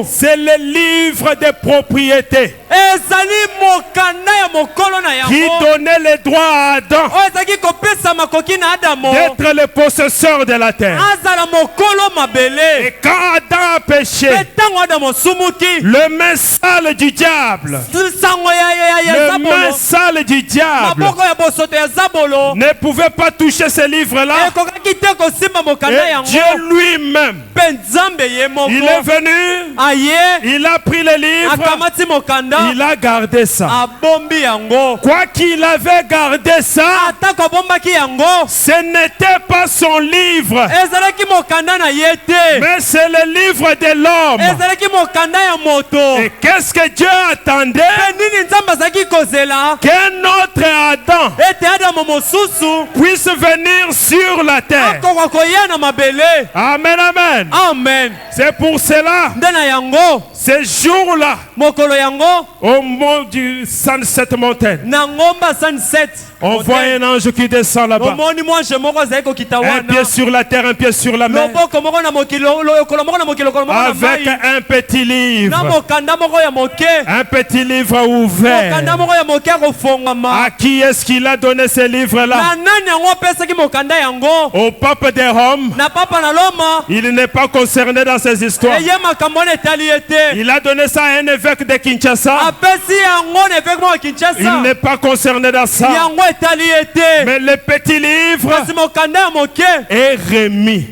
C'est le livre de propriété Ezali mokanda ya mokolo na qui yango. donnait le droit à Adam Oyo ezalaki kopesa makoki na Adamo. d'être le possesseur de la terre. Azala mokolo Et mabele. quand Adam a péché, Pe ntango Adamo sumuki. le main sale du diable, Sango ya le main zabolo. sale malle du diable maboko ya bosoto ya zabolo ne pouvait pas toucher ce livre-là. ekokaki te kosimba mokanda Et yango Dieu lui-même, mpe nzambe ye moko il est venu, aye il a pris le livre, akamati mokanda il a gardé ça. abombi yango Quoi qu'il avait gardé ça, atako abombaki yango ce n'était pas son livre, ezalaki mokanda na ye te mais c'est le livre de l'homme. ezalaki mokanda ya moto Et qu'est-ce que Dieu attendait? mpe nini nzambe azalaki kozela Qu'un autre Adam ete adamu mosusu puisse venir sur la terre. akoka koya na mabele Amen, amen. amen C'est pour cela, nde na yango ce jour-là, mokolo yango au mont du Sunset Mountain, na ngomba sunset on voit un ange qui descend là-bas. omoni mwange moko azali kokita Un pied wana sur la terre, un pied sur la mer, loboko moko na mokili lokolo moko na mokili lokolo moko na avec mai un petit na livre. mokanda moko ya moke Un petit livre ouvert. mokanda moko ya moke akofongama À qui est-ce qu'il a donné ce livre-là? na nani yango apesaki mokanda yango Au pape de Rome. na papa na Loma Il n'est pas concerné dans ces histoires. eye makambo wana etali ye te Il a donné ça à un évêque de Kinshasa. apesi yango na evêque moko ya Il Kinshasa n'est pas concerné dans ça. yango etali ye te Mais le petit livre kasi mokanda ya moke est remis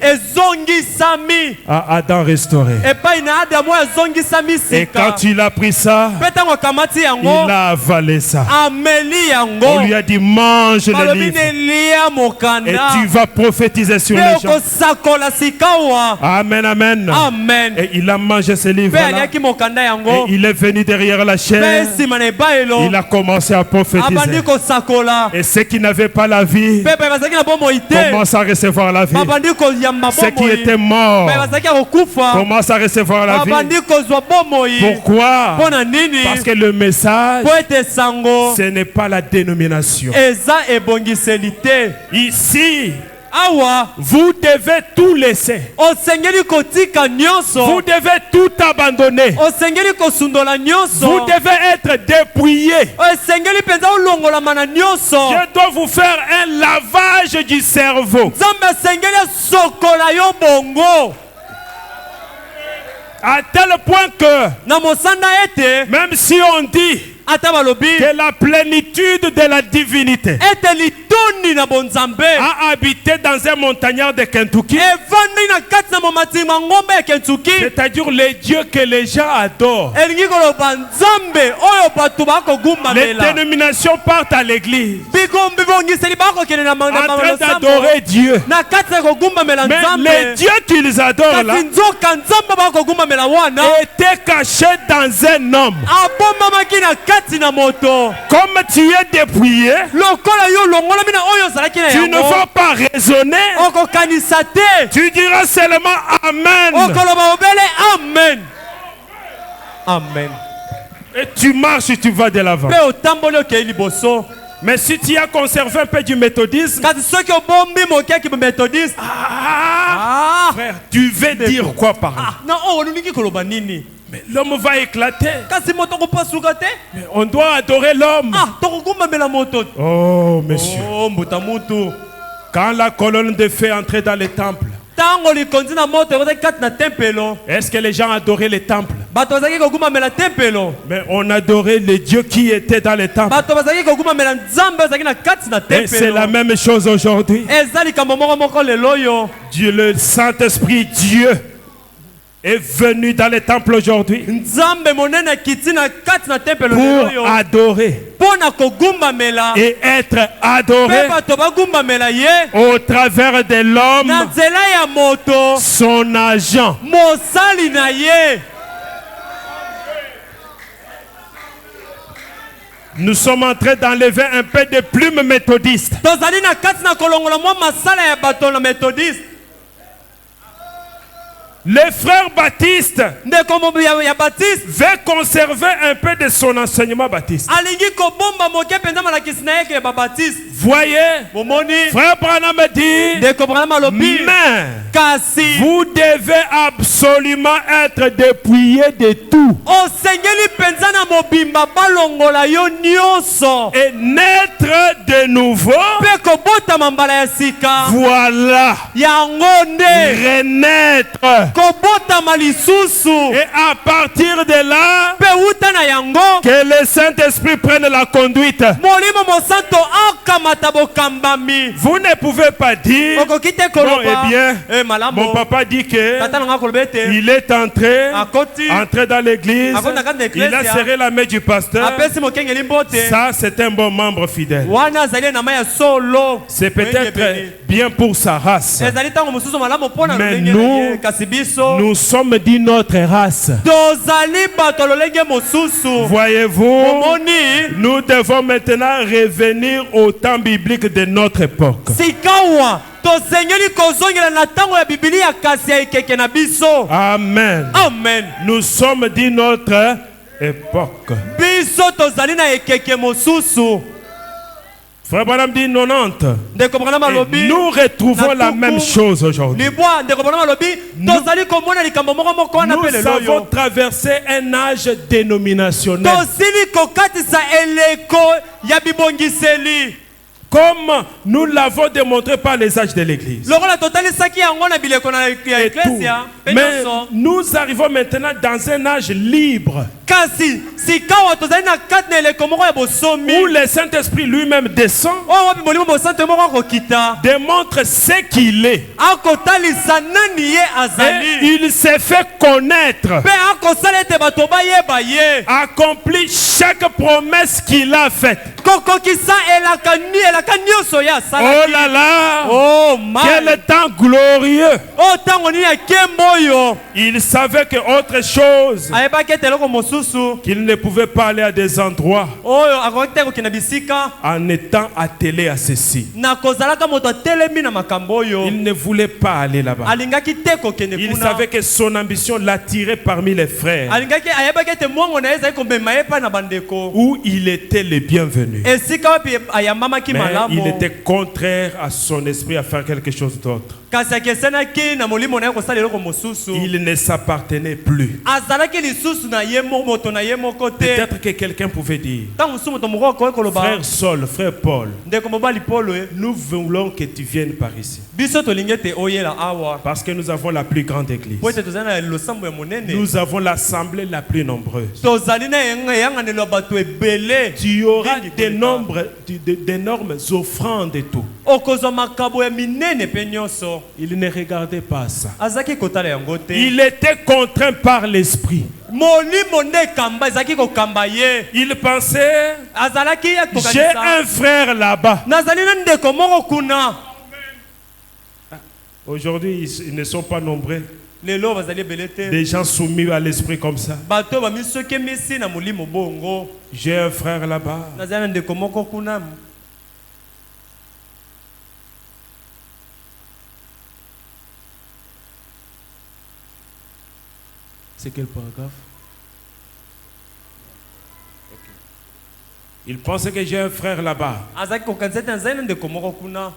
ezongisami à Adam restauré. epai na adamu oyo ezongisami Et quand sika il a pris ça, mpe ntango akamati il yango a avalé ça. ameli On yango lui a dit, mange le balobi livre nelia et mokanda tu vas prophétiser sur mpe les gens. okosakola sika wa Amen, amen. amen Et il a mangé ce mpe livre-là. aliaki mokanda Et yango il est venu derrière la mpe chair. nsima na ebayelo Il a commencé à abandi prophétiser. kosakola Et ceux qui n'avaient pas la vie mpe baye bazalaki na bomoi te commencent à recevoir la vie. babandi koyamba Ceux qui bomoi étaient morts baye bazalaki ya kokufa commencent à recevoir la vie. babandi kozwa bomoi Pourquoi? mpo na nini Parce que le message, mpo ete sango ce n'est pas la dénomination. eza ebongiseli te Ici, awa vous devez tout laisser. osengeli kotika Vous nyonso devez tout abandonner. osengeli kosundola Vous nyonso devez être dépouillé. esengeli mpenza olongolama na nyonso Dieu doit vous faire un lavage du cerveau. nzambe asengeli asokola yo bongo À tel point que, na mosanda ete même si on dit ata balobi que la plénitude de la divinité ete litondi na bonzambe a habité dans un montagnard de Kentucky, evandi na kati na momatima ngombe ya kentuki c'est-à-dire les dieux que les gens adorent. elingi koloba nzambe oyo bato Les bakogumbamela dénominations partent à l'église bibongiseli bakokende na en train losambo d'adorer Dieu. na kati ya kogumbamela Mais les nzambe dieux qu'ils adorent là kasi nzoka nzambe bakogumbamela wana étaient cachés dans un homme. abombamaki na kati na moto Comme tu es dépouillé, lokola yo longolami na oyo ozalaki na tu ne yango vas pas raisonner. okokanisa te Tu diras seulement Amen. okoloba obele amen amen Et tu marches et tu vas de l'avant. mpe otamboli okei liboso Mais si tu as conservé un peu du méthodisme, kasi soki obombi mokiaki methodiste frère, tu veux dire quoi par là? na oyo olingi koloba nini Mais l'homme va éclater. kasi moto akopasuka te Mais on doit adorer l'homme. tokogumbamela moto Oh, monsieur. oh mbuta mutu Quand la colonne de feu entrait dans les temples, ntango likondi na moto ekozaki kati na tempelo est-ce que les gens adoraient les temples? bato bazalaki kogumbamela tempelo Mais on adorait les dieux qui étaient dans les temples. bato bazalaki kogumbamela nzambe azalaki na kati na Et c'est la tempelo même chose aujourd'hui. eza likambo moko lelo oyo Dieu, le Saint-Esprit, Dieu, est venu dans les temples aujourd'hui nzambe monene akiti na kati na tempelo lelo pour oyo adorer mpo na kogumbamela et être mpe adoré bato bagumbamela ye au travers de na l'homme, nzela ya moto son agent. mosali na ye Nous sommes en train d'enlever un peu de plumes méthodistes. tozali na kati na kolongola mwa masala ya bato na methodiste Le frère Baptiste ndeko ya baptiste veut conserver un peu de son enseignement baptiste. alingi kobomba moke mpenza malakisi na yeke ya babaptiste Voyez, bomoni frère Branham dit, ndeko branham alobi mais kasi vous devez absolument être dépouillé de tout osengeli mpenza na mobimba balongola yo nyonso et naître de nouveau. mpe kobotama mbala ya sika Voilà, yango nde renaître. kobotama lisusu Et à partir de là, mpe wuta na yango que le Saint-Esprit prenne la conduite. molimo molimo mosantu akamata bokambami. Vous ne pouvez pas dire, Okokite bon, koloba. eh bien, Malambo. mon papa dit que Tata nanga kolobete. il est entré dans l'église, Akoti na il a serré la main du pasteur. Apesi mokengeli mbote. Ça, c'est un bon membre fidèle. Wana zali na maya solo. C'est peut-être bien pour sa race. Ezali tango mosusu malamu pona Mais lolenge na ye, kasi biso. nous sommes d'une notre race. Tozali bato lolenge mosusu. Voyez-vous, Omoni. nous devons maintenant revenir au temps biblique de notre époque. Sikawa. Tosengeli kozongela na tango ya Biblia kasi ya ekeke na biso. Amen. Amen. Nous sommes d'une notre époque. Biso tozali na ekeke mosusu. Frère Branham dit 90. Ndeko Branham Et alobi. nous retrouvons la même chose aujourd'hui. Libwa ndeko Branham alobi. Tozali komona likambo moko moko wana pe Nous lelo yo. avons traversé un âge dénominationnel. Tosili kokatisa eleko ya bibongiseli. Comme nous l'avons démontré par les âges de l'Église. Lokola totalisaki yango na bileko na ya Et tout. eklesia. Mais nous arrivons maintenant dans un âge libre Kasi sikawa tozali na kati na eleko moko ya bosomi. où le Saint-Esprit lui-même descend, Oyo wapi molimo bosante moko akokita. démontre ce qu'il est. Akotalisa nani ye azali. Et il s'est fait connaître, Pe akosala ete bato bayeba ye. accomplit chaque promesse qu'il a faite. Kokokisa elaka nyonso ya Oh asalaki. là là, Oh my. quel temps glorieux. Oh tango nini ya kembo oyo. Il savait que autre chose, Ayebaki ete eloko mosusu. qu'il ne pouvait pas aller à des endroits Oyo akoki te kokende bisika. en étant attelé à ceci. Na kozalaka moto atelemi na makambo oyo. Il ne voulait pas aller là-bas. Alingaki te kokende Il kuna. savait que son ambition l'attirait parmi les frères Alingaki ayebaki ete mwango na ye ezali komema ye epai na bandeko. où il était le bienvenu. Esika wapi ayambamaki Mais malamu. il était contraire à son esprit à faire quelque chose d'autre. Kasi akesenaki na molimo na ye kosala eloko mosusu. Il ne s'appartenait plus. Azalaki lisusu na ye moto na ye moko te. Peut-être que quelqu'un pouvait dire, Tango mosusu moto moko akoki koloba. frère Saul, frère Paul, Ndeko mobali Polo ye. nous voulons que tu viennes par ici. Biso tolingi ete oyela awa. Parce que nous avons la plus grande église. Po ete tozali na losambo ya monene. Nous avons l'assemblée la plus nombreuse. Tozali na eyanganelo ya bato ebele. Tu auras Mingi d'énormes offrandes et tout. Okozwa makabo ya minene pe nyonso. Il ne regardait pas ça. Azaki kotala yango te. Il était contraint par l'esprit. Molimo nde kamba ezaki kokamba ye. Il pensait, Azalaki j'ai akokanisa. un frère là-bas. Nazali na ndeko moko kuna. Aujourd'hui, ils ne sont pas nombreux. Lelo bazali ebele te. Des gens soumis à l'esprit comme ça. Bato bamisokemisi na molimo bongo. J'ai un frère là-bas. Nazali na ndeko moko kuna. C'est quel paragraphe? Il pensait que j'ai un frère là-bas. Azaki kokanisa ete nazali na ndeko moko kuna.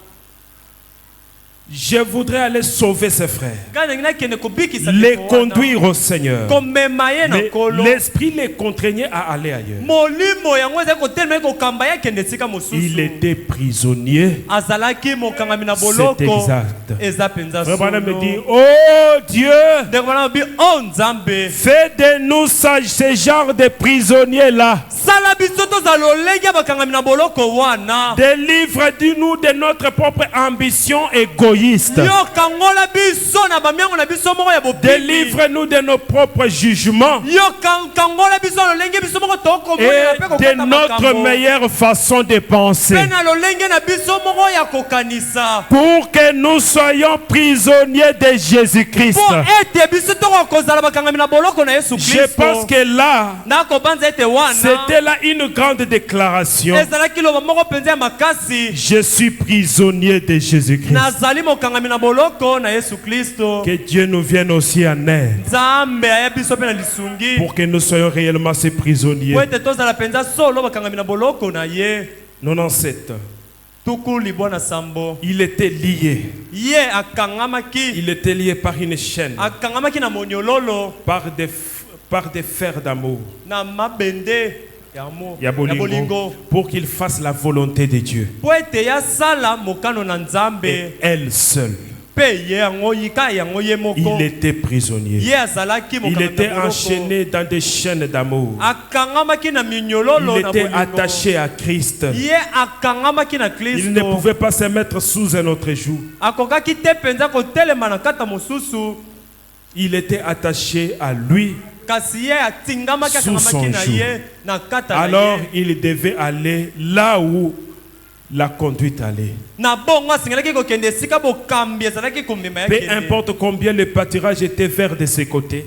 Je voudrais aller sauver ses frères, Kana ngina kende kobikisa les ndeko wana. conduire au Seigneur. Komema ye na Mais kolo. l'esprit les contraignait à aller ailleurs. Molimo yango ezali kotelema ye kokamba ye akende esika mosusu. Il était prisonnier. Azalaki mokangami na C'est boloko. exact. Eza penza Frère Branham me solo. dit, oh Dieu, Ndeko Branham bi oh Nzambe. fais de nous ce genre de prisonniers-là. Sala biso tozala lolenge ya bakangami na boloko wana. Délivre-nous de notre propre ambition égoïste. Yo kangola biso na bamiango na biso moko ya bopipi. Délivre-nous de nos propres jugements Yo kangola biso na lolenge biso moko tokomona et pe de kokata notre makambo. meilleure façon de penser. Pe na lolenge na biso moko ya kokanisa. Pour que nous soyons prisonniers de Jésus-Christ. Po ete biso tokozala bakangami na boloko na Yesu Je pense Kristo. que là, Na kobanza ete wana. c'était là une grande déclaration. Ezalaki loba moko penza ya makasi. Je suis prisonnier de Jésus-Christ. Nazali mokangami na boloko na Yesu Kristo. Que Dieu nous vienne aussi en aide Nzambe aya biso pe na lisungi. pour que nous soyons réellement ces prisonniers. Po ete tozala penza solo bakangami na boloko na ye. 97. Tuku libwa na sambo. Il était lié. Ye akangamaki. Il était lié par une chaîne, Akangamaki na monyololo. par des fers d'amour. Na mabende ya mo. Ya bolingo, pour qu'il fasse la volonté de Dieu. Po ete ya sala mokano na Nzambe. Et elle seule. Il était prisonnier. Il était enchaîné dans des chaînes d'amour. Il était attaché à Christ. Il ne pouvait pas se mettre sous un autre joug. Il était attaché à lui sous son joug. Alors il devait aller là où la conduite allait. Peu importe combien le pâturage était vert de ses côtés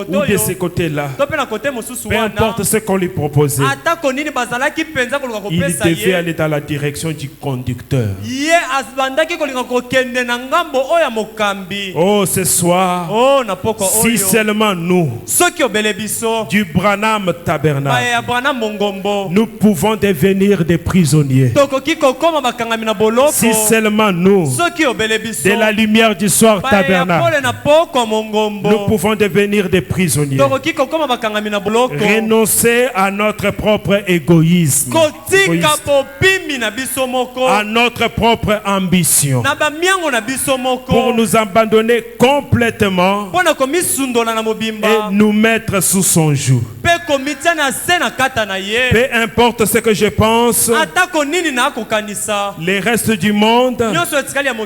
ou de ces côtés-là, peu importe ce qu'on lui proposait, il devait aller dans la direction du conducteur. Oh, ce soir, si seulement nous, du Branham Tabernacle, nous pouvons devenir des prisonniers. Si seulement nous, de la lumière du soir tabernacle, nous pouvons devenir des prisonniers. Renoncer à notre propre égoïsme, à notre propre ambition, pour nous abandonner complètement et nous mettre sous son joug. Peu importe ce que je pense, les restes du monde,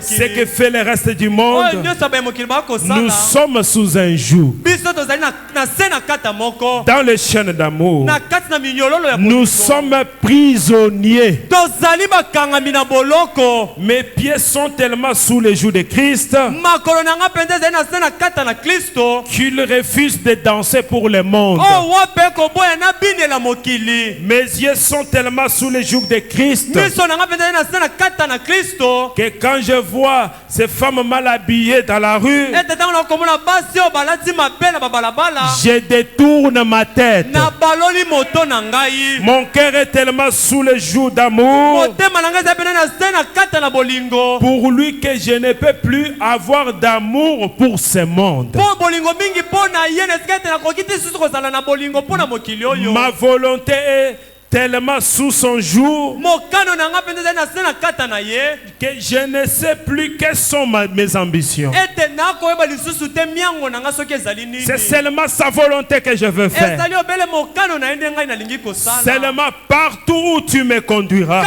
ce que fait le reste du monde, nous sommes sous un joug. Dans les chaînes d'amour, nous sommes prisonniers. Mes pieds sont tellement sous les joues de Christ qu'il refuse de danser pour le monde. Mes yeux sont tellement sous les jougs de Christ que quand je vois ces femmes mal habillées dans la rue, je détourne ma tête. Mon cœur est tellement sous les jougs d'amour pour lui que je ne peux plus avoir d'amour pour ce monde. Ma volonté est tellement sous son joug que je ne sais plus quelles sont mes ambitions. C'est seulement sa volonté que je veux faire. Seulement partout où tu me conduiras,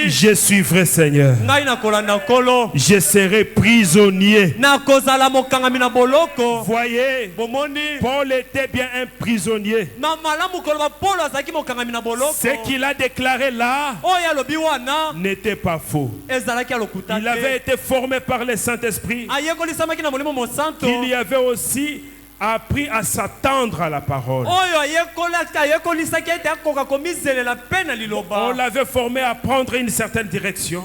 je suivrai, Seigneur. Je serai prisonnier. Voyez, Paul était bien un prisonnier. Ce qu'il a déclaré là n'était pas faux. Il avait été formé par le Saint-Esprit. Il y avait aussi appris à s'attendre à la parole. On l'avait formé à prendre une certaine direction.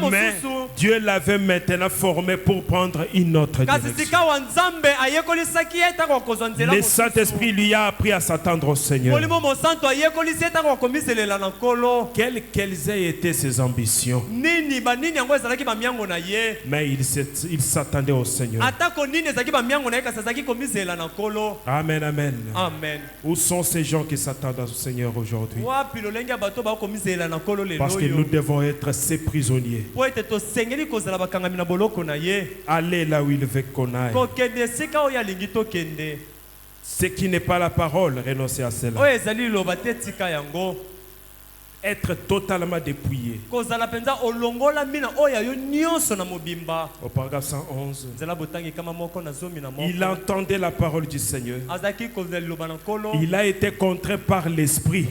Mais Dieu l'avait maintenant formé pour prendre une autre direction. Le Saint-Esprit lui a appris à s'attendre au Seigneur. Quelles aient été ses ambitions, mais il s'attendait au Seigneur. Amen, amen. Où sont ces gens qui s'attendent au Seigneur aujourd'hui? Parce que nous devons être ses prisonniers. Aller là où il veut qu'on aille. Ce qui n'est pas la parole, renoncer à cela. Être totalement dépouillé. Au paragraphe 111, il entendait la parole du Seigneur. Il a été contraint par l'Esprit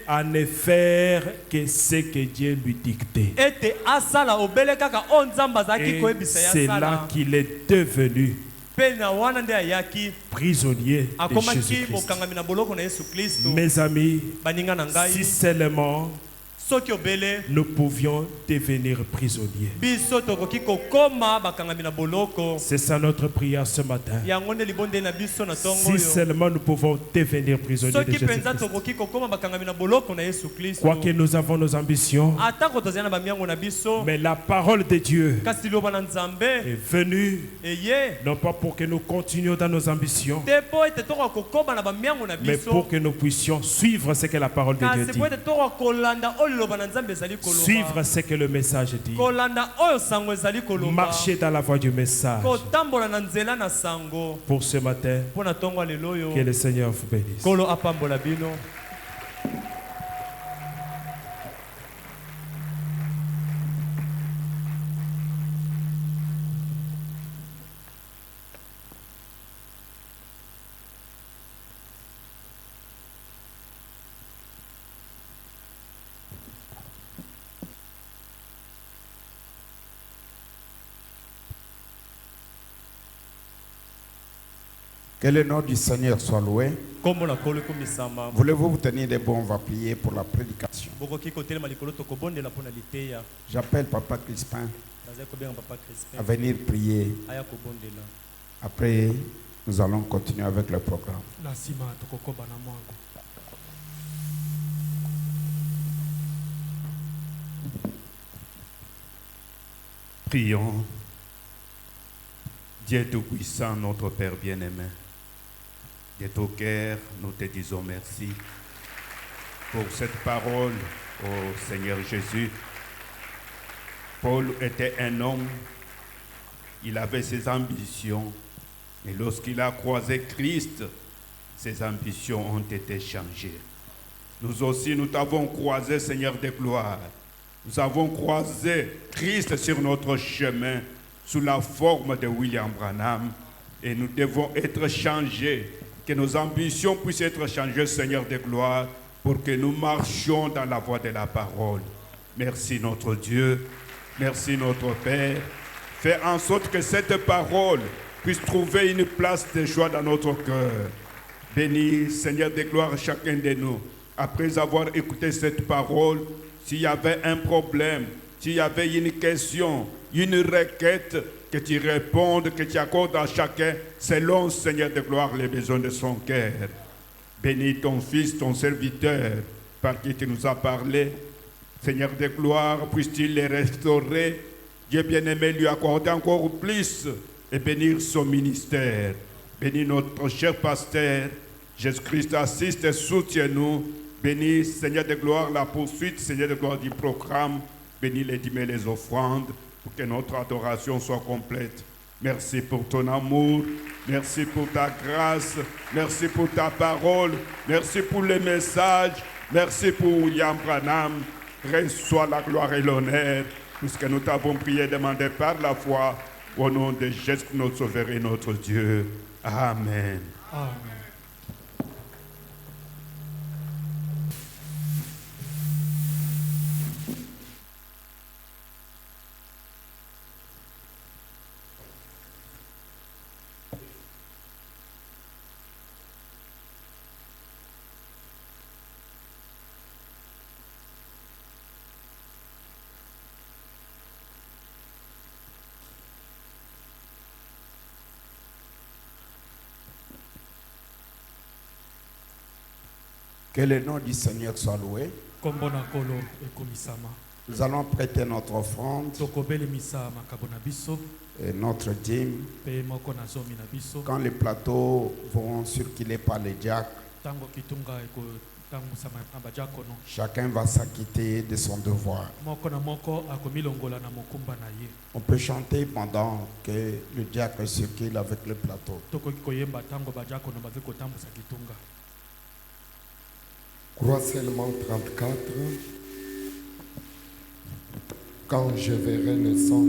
à ne faire que ce que Dieu lui dictait. Et c'est là qu'il est devenu prisonnier de Jésus-Christ. Mes amis, si seulement soki obele nous pouvions devenir prisonniers. biso tokoki kokoma bakangami na boloko. C'est ça notre prière ce matin. Yango nde libonde na biso na tongo Si yo. seulement nous pouvons devenir prisonniers de Soki penza Jésus-Christ. tokoki kokoma bakangami na boloko na Yesu Kristo. Quoique nous avons nos ambitions, Atako tozali na bamiango na biso. mais la parole de Dieu Kasi liloba na Nzambe est venue, eye non pas pour que nous continuions dans nos ambitions, te po ete tokoka kokoma na bamiango na mais biso. pour que nous puissions suivre ce que la parole de Dieu Kasi dit. po ete tokoka kolanda oyo liloba na Nzambe ezali koloba. Suivre ce que le message dit. Kolanda oyo sango ezali koloba. Marcher dans la voie du message. Kotambola na nzela na sango. Pour ce matin, Pona tongo lelo yo. que le Seigneur vous bénisse. Kolo apambola bino. Que le nom du Seigneur soit loué. Kombo na kolo komisama. Voulez-vous vous tenir debout? On va prier pour la prédication. Bokoki kotelema likolo tokobondela pona liteya. J'appelle Papa Crispin Nazali kobenga papa Crispin. à venir prier. Aya kobondela. Après, nous allons continuer avec le programme. Na sima tokokoba na mwango. Prions. Dieu Tout-Puissant, notre Père bien-aimé, de tout cœur, nous te disons merci pour cette parole, au Seigneur Jésus. Paul était un homme, il avait ses ambitions, mais lorsqu'il a croisé Christ, ses ambitions ont été changées. Nous aussi, nous t'avons croisé, Seigneur de gloire. Nous avons croisé Christ sur notre chemin sous la forme de William Branham et nous devons être changés, que nos ambitions puissent être changées, Seigneur de gloire, pour que nous marchions dans la voie de la parole. Merci notre Dieu, merci notre Père. Fais en sorte que cette parole puisse trouver une place de joie dans notre cœur. Bénis, Seigneur de gloire, chacun de nous. Après avoir écouté cette parole, s'il y avait un problème, s'il y avait une question, une requête, que tu répondes, que tu accordes à chacun selon, Seigneur de gloire, les besoins de son cœur. Bénis ton Fils, ton serviteur, par qui tu nous as parlé. Seigneur de gloire, puisse-t-il les restaurer. Dieu bien-aimé, lui accorder encore plus et bénir son ministère. Bénis notre cher pasteur. Jésus-Christ assiste et soutient-nous. Bénis, Seigneur de gloire, la poursuite, Seigneur de gloire, du programme. Bénis les dîmes et les offrandes pour que notre adoration soit complète. Merci pour ton amour. Merci pour ta grâce. Merci pour ta parole. Merci pour les messages. Merci pour William Branham. Reçois la gloire et l'honneur, puisque nous t'avons prié et demandé par la foi, au nom de Jésus, notre Sauveur et notre Dieu. Amen. Amen. Que le nom du Seigneur soit loué. Kombo na kolo ekomisama. Nous allons prêter notre offrande Tokobelemisa makabo na biso. et notre dîme. Pe moko na zomi na biso. Quand les plateaux vont circuler par les diacres, Tango kitunga eko tango sama na bajakono. chacun va s'acquitter de son devoir. Moko na moko akomilongola na mokumba na ye. On peut chanter pendant que le diacre circule avec le plateau. Tokoki koyemba tango bajakono bave kotambusa kitunga. Croix seulement 34. Quand je verrai le sang